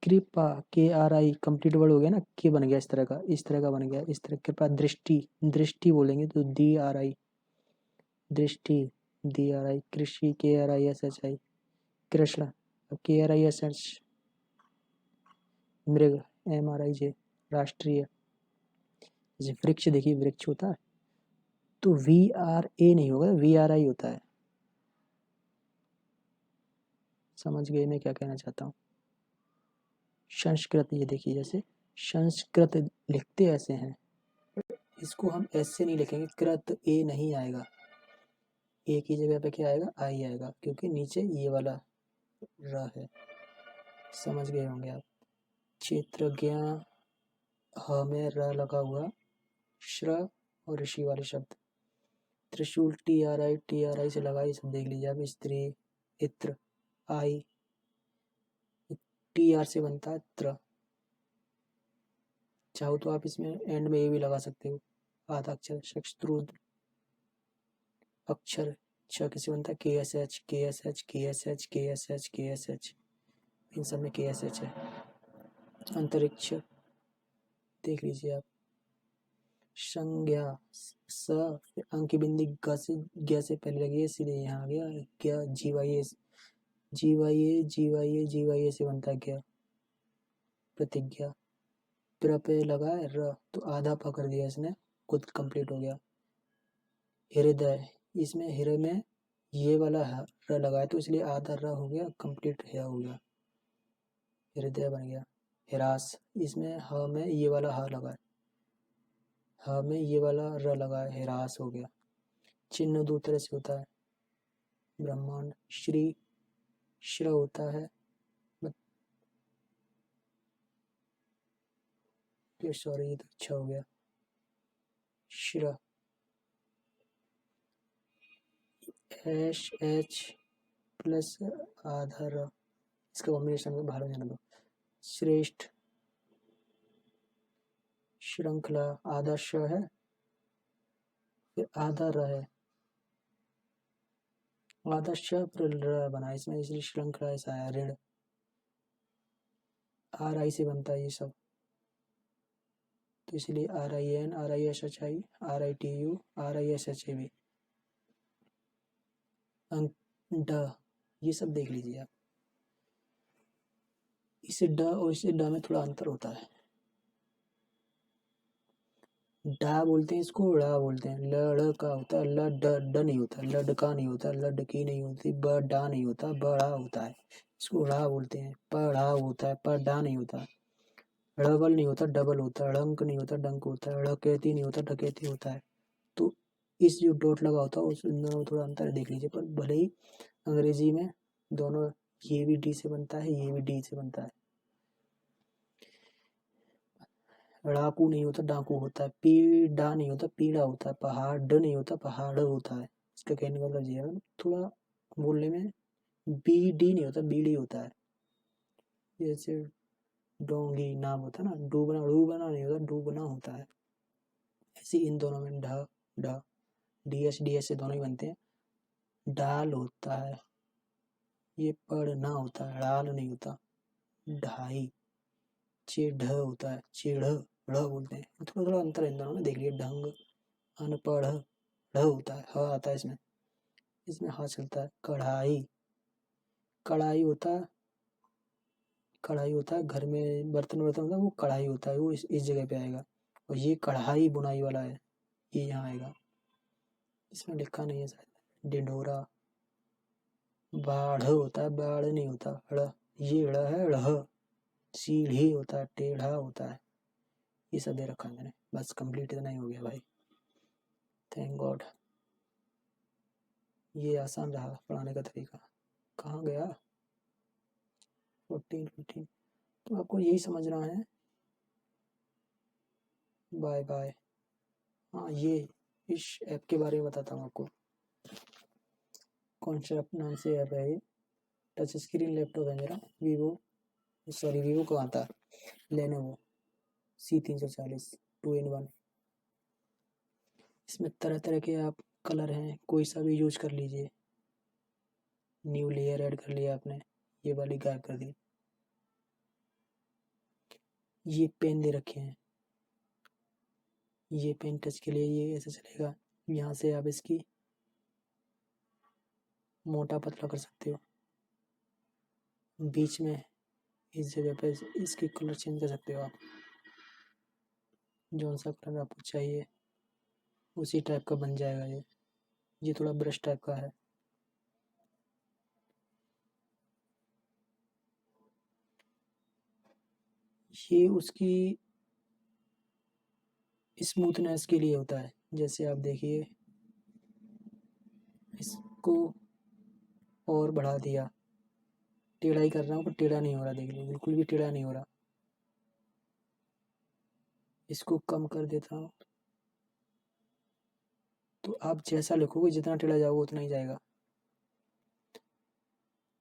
कृपा, के आर आई कंप्लीट वर्ड हो गया ना, के बन गया इस तरह का, इस तरह का बन गया इस तरह। कृपा, दृष्टि, दृष्टि बोलेंगे तो डी आर आई, दृष्टि, डी आर आई। कृषि, के आर आई एस एच आई, कृष्ण, के आर आई एस एच। मृग, एम आर आई जे, राष्ट्रीय। जैसे वृक्ष, देखिए वृक्ष होता है तो वी आर ए नहीं होगा, वी आर आई होता है। समझ गए मैं क्या कहना चाहता हूँ। संस्कृत, ये देखिए जैसे संस्कृत लिखते ऐसे हैं, इसको हम ऐसे नहीं लिखेंगे, कृत ए नहीं आएगा, ए की जगह पे क्या आएगा, आई आएगा, क्योंकि नीचे ये वाला र है। समझ गए होंगे आप। क्षेत्रज्ञ, ह में र लगा हुआ, श्र और ऋषि वाले शब्द। त्रिशूल, टी आर आई से लगा, ये सब देख लीजिए आप। स्त्री, इत्र, आई, टी आर से बनता है त्र। चाहो तो आप इसमें एंड में ये भी लगा सकते हो, आधा अक्षर। शक्रुद्र, अक्षर छ किसे बनता है, के एस एच, के एस एच, के एस एच, के एस एच, के एस एच, इन सब में के एस एच है। अंतरिक्ष देख लीजिए आप। संज्ञा, स अंक की बिंदी ग से पहले लगी है, सीधे यहाँ आ गया, क्या जीवाई, जीवाई जीवाई जीवाई से बनता है क्या। प्रतिज्ञा, प्र पे लगा है र तो आधा पकड़ दिया इसने, खुद कंप्लीट हो गया। हृदय, इसमें हृदय में ये वाला र लगा है तो इसलिए आधा र हो गया, कंप्लीट ह हो गया, हृदय बन गया। हिरास, इसमें ह में ये वाला ह लगा है, ह में ये वाला र लगा है, हिरास हो गया। चिन्ह दो तरह से होता है, ब्रह्मांड, श्री, श्र होता है, सॉरी ये तो अच्छा हो गया, श्र, एच एच प्लस आधा र, इसका कॉम्बिनेशन में बाहर जाने दो। श्रेष्ठ, श्रृंखला, आधा श है फिर आधा र है, आधा श पर र बना इसमें, इसलिए श्रृंखला ऐसा है। ऋण, आर आई से बनता है ये सब, तो इसलिए R I N, R I S H I, R I T U, R I S H A B. अंक, ड, ये सब देख लीजिए आप। इसे ड और इसे ड में थोड़ा अंतर होता है। डा बोलते हैं इसको, ड़ा बोलते हैं। ल का होता है, ल ड नहीं होता, लड का नहीं होता, लड की नहीं होती, ब डा नहीं होता, बड़ा होता है, इसको ड़ा बोलते हैं। पढ़ा होता है, पर डा नहीं होता। ड़बल नहीं होता, डबल होता है। ड़ंक नहीं होता, डंक होता है। डकैती नहीं होता, डकैती होता है। तो इस जो डॉट लगा होता है उस दोनों थोड़ा अंतर देख लीजिए। पर भले ही अंग्रेजी में दोनों, ये भी डी से बनता है, ये भी डी से बनता है। डाकू नहीं होता, डाकू होता है। पीड़ा नहीं होता, पीड़ा होता है। पहाड़ नहीं होता, पहाड़ होता है। इसका कहने का मतलब ये है, थोड़ा बोलने में बी डी नहीं होता, बीड़ी होता है। जैसे डोंगी नाम होता है ना, डूबना नहीं होता, डूबना होता है। ऐसे इन दोनों में ढ ढ डी एस से दोनों ही बनते हैं। डाल होता है, ये पढ़ना होता है, डाल नहीं होता। ढाई, चेढ़ होता है, चेढ़ ढ़ बोलते हैं। थोड़ा थोड़ा अंतर है इन दोनों में, देख लिए। ढंग, अनपढ़, ढ होता है, ह आता है इसमें, इसमें हा चलता है। कढ़ाई, कढ़ाई होता है, कढ़ाई होता है घर में बर्तन वर्तन होता है, वो कढ़ाई होता है, वो इस जगह पे आएगा। और ये कढ़ाई बुनाई वाला है, ये यहाँ आएगा। इसमें लिखा नहीं है शायद। डिंडोरा, बाढ़ होता है, बाढ़ नहीं होता। ड़, ये ड़ है, ढ़। सीढ़ी होता है, टेढ़ा होता है। ये सब दे रखा है मैंने, बस कंप्लीट इतना ही हो गया भाई। थैंक गॉड, ये आसान रहा पढ़ाने का तरीका। कहाँ गया 14 तो आपको यही समझना है। Bye bye. हाँ, ये इस ऐप के बारे में बताता हूँ आपको। कॉन्सेप्ट नाम से ऐप है ये। टच स्क्रीन लैपटॉप है मेरा, वीवो का आता है, लेनोवो C340 2-in-1। इसमें तरह तरह के आप कलर हैं, कोई सा भी यूज कर लीजिए। न्यू लेयर ऐड कर लिया आपने, ये वाली गायब कर दी। ये पेन दे रखे हैं, ये पेन टच के लिए ये ऐसे चलेगा। यहाँ से आप इसकी मोटा पतला कर सकते हो। बीच में इस जगह पे इसकी कलर चेंज कर सकते हो आप, जौन सा कलर आपको चाहिए उसी टाइप का बन जाएगा ये थोड़ा ब्रश टाइप का है। ये उसकी स्मूथनेस के लिए होता है। जैसे आप देखिए, इसको और बढ़ा दिया, टेढ़ा ही कर रहा हूँ पर टेढ़ा नहीं हो रहा, देख लीजिए बिल्कुल भी टेढ़ा नहीं हो रहा। इसको कम कर देता हूँ, तो आप जैसा लिखोगे जितना टेढ़ा जाओगे उतना ही जाएगा।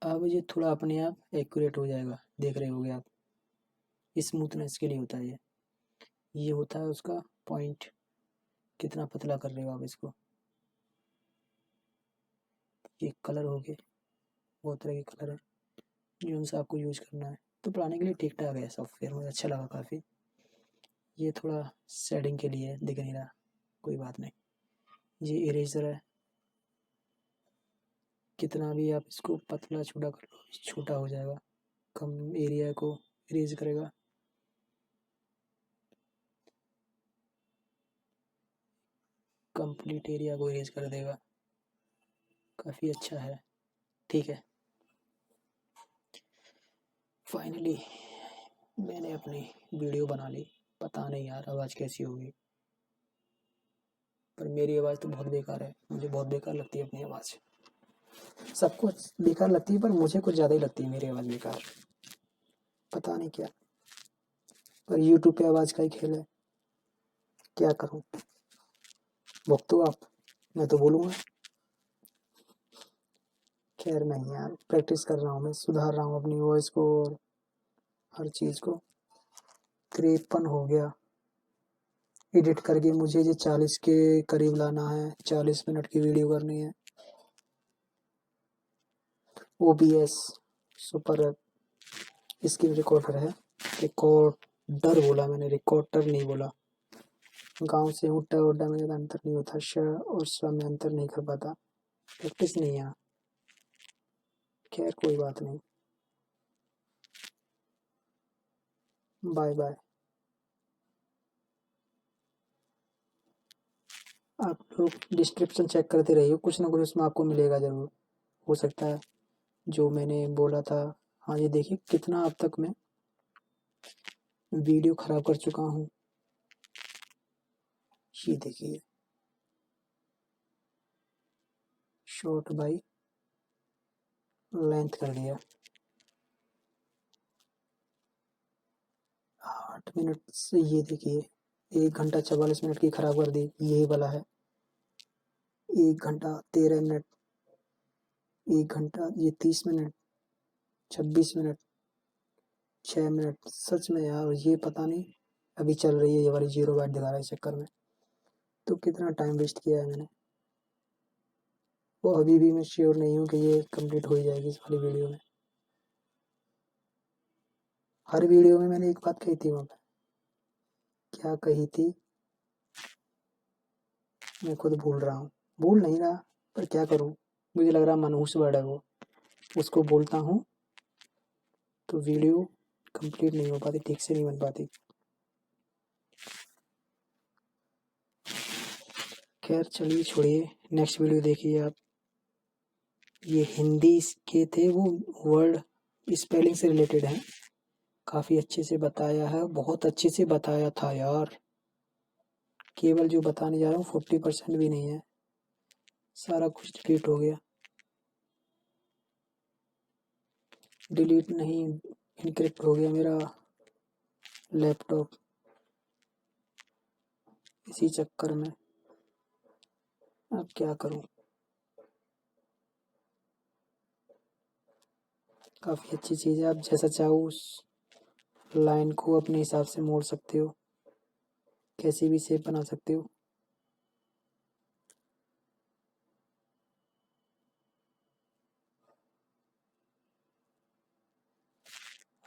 अब ये थोड़ा अपने आप एक्यूरेट हो जाएगा, देख रहे होगे आप। स्मूथनेस के लिए होता है ये होता है उसका पॉइंट, कितना पतला कर रहे हो आप इसको। ये कलर हो गए, बहुत तरह के कलर है, जो सा आपको यूज करना है। तो पढ़ाने के लिए ठीक ठाक है सॉफ्टवेयर, मुझे अच्छा लगा काफ़ी। ये थोड़ा शेडिंग के लिए दिख नहीं रहा, कोई बात नहीं। ये इरेजर है, कितना भी आप इसको पतला छोटा कर लो छोटा हो जाएगा, कम एरिया को इरेज करेगा। कंप्लीट एरिया को इरेज कर देगा, काफ़ी अच्छा है। ठीक है, फाइनली मैंने अपनी वीडियो बना ली। पता नहीं यार आवाज़ कैसी होगी, पर मेरी आवाज़ तो बहुत बेकार है, मुझे बहुत बेकार लगती है अपनी आवाज़। सबको बेकार लगती है पर मुझे कुछ ज़्यादा ही लगती है मेरी आवाज़ बेकार, पता नहीं क्या। पर यूट्यूब पे आवाज़ का ही खेल है, क्या करूँ। भुगतो आप, मैं तो बोलूँगा। खैर नहीं यार, प्रैक्टिस कर रहा हूँ मैं, सुधार रहा हूँ अपनी वॉइस को और हर चीज़ को। 53 हो गया, एडिट करके मुझे ये 40 के करीब लाना है, 40 मिनट की वीडियो करनी है। OBS सुपर स्क्रीन रिकॉर्डर है, रिकॉर्डर बोला मैंने, रिकॉर्डर नहीं बोला। गांव से हूँ, ट और ड में ज़्यादा अंतर नहीं होता, श और स में अंतर नहीं कर पाता, प्रैक्टिस नहीं है। खैर कोई बात नहीं, बाय बाय। आप लोग डिस्क्रिप्शन चेक करते रहिए, कुछ ना कुछ उसमें आपको मिलेगा ज़रूर। हो सकता है जो मैंने बोला था। हाँ, ये देखिए कितना अब तक मैं वीडियो ख़राब कर चुका हूँ, ये देखिए। शॉर्ट बाई लेंथ कर दिया, 8 मिनट से। ये देखिए 1 घंटा 44 मिनट की ख़राब कर दी, यही वाला है। 1 घंटा 13 मिनट, 1 घंटा ये 30 मिनट, 26 मिनट, 6 मिनट सच में यार, ये पता नहीं अभी चल रही है ये वाली 0 बाइट दिखा रहा है इस चक्कर में। तो कितना टाइम वेस्ट किया है मैंने। वो अभी भी मैं श्योर नहीं हूँ कि ये कंप्लीट हो ही जाएगी इस वाली वीडियो में। हर वीडियो में मैंने एक बात कही थी वहाँ पे, क्या कही थी मैं खुद भूल रहा हूँ, भूल नहीं रहा, पर क्या करूँ, मुझे लग रहा मनहूस वर्ड है वो, उसको बोलता हूँ तो वीडियो कंप्लीट नहीं हो पाती, ठीक से नहीं बन पाती। खैर चलिए छोड़िए, नेक्स्ट वीडियो देखिए आप। ये हिंदी के थे, वो वर्ड स्पेलिंग से रिलेटेड है, काफ़ी अच्छे से बताया है, बहुत अच्छे से बताया था यार। केवल जो बताने जा रहा हूँ 40% भी नहीं है, सारा कुछ डिलीट हो गया। डिलीट नहीं, इनकरेक्ट हो गया मेरा लैपटॉप इसी चक्कर में। अब क्या करूं। काफ़ी अच्छी चीज़ है, आप जैसा चाहो उस लाइन को अपने हिसाब से मोड़ सकते हो, कैसी भी शेप बना सकते हो।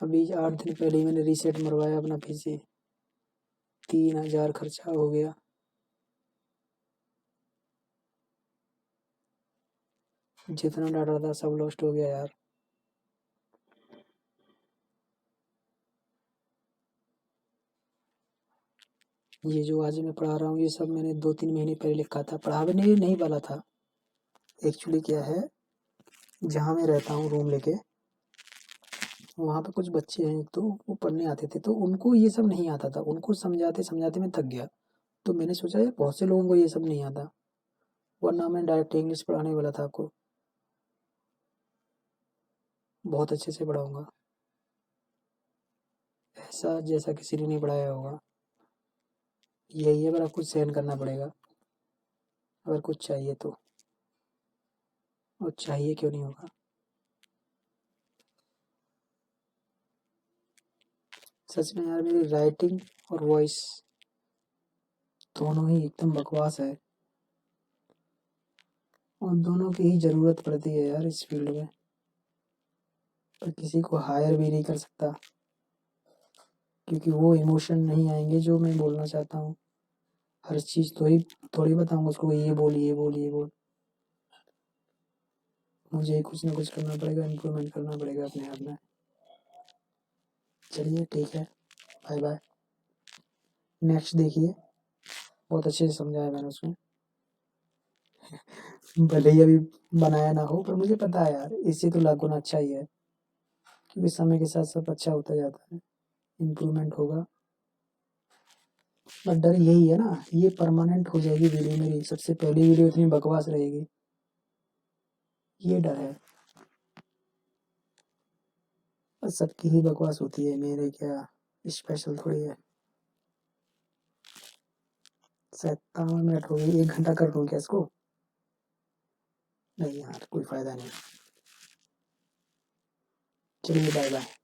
अभी 8 दिन पहले ही मैंने रीसेट मरवाया अपना पीसी, 3000 खर्चा हो गया। जितना डाटा था सब लॉस्ट हो गया यार। ये जो आज मैं पढ़ा रहा हूँ ये सब मैंने 2-3 महीने पहले लिखा था, पढ़ाने नहीं वाला था। एक्चुअली क्या है, जहाँ मैं रहता हूँ रूम लेके, वहाँ पे कुछ बच्चे हैं तो वो पढ़ने आते थे, तो उनको ये सब नहीं आता था, उनको समझाते समझाते मैं थक गया। तो मैंने सोचा यार बहुत से लोगों को ये सब नहीं आता, वरना मैं डायरेक्ट इंग्लिश पढ़ाने वाला था आपको, बहुत अच्छे से पढ़ाऊँगा, ऐसा जैसा किसी ने नहीं पढ़ाया होगा। यही है, पर आपको सहन करना पड़ेगा अगर कुछ चाहिए तो, और चाहिए क्यों नहीं होगा। सच में यार मेरी राइटिंग और वॉइस दोनों ही एकदम बकवास है, और दोनों की ही ज़रूरत पड़ती है यार इस फील्ड में, पर किसी को हायर भी नहीं कर सकता, क्योंकि वो इमोशन नहीं आएंगे जो मैं बोलना चाहता हूँ। हर चीज़ तो ही थोड़ी बताऊँगा उसको, ये बोल ये बोल ये बोल। मुझे ही कुछ ना कुछ करना पड़ेगा, इम्प्रूवमेंट करना पड़ेगा अपने आप में। चलिए ठीक है, बाय बाय। नेक्स्ट देखिए, बहुत अच्छे से समझाया मैंने उसमें, भले ही अभी बनाया ना हो, पर मुझे पता है यार इससे तो लाख गुना अच्छा ही है, क्योंकि समय के साथ सब अच्छा होता जाता है, इम्प्रूवमेंट होगा। बट डर यही है ना, ये परमानेंट हो जाएगी वीडियो मेरी, सबसे पहली वीडियो इतनी बकवास रहेगी, ये डर है। बस सबकी ही बकवास होती है, मेरे क्या स्पेशल थोड़ी है। 57 मिनट हो गई, 1 घंटा कर लूँ क्या इसको? नहीं यार कोई फ़ायदा नहीं। चलिए बाय बाय।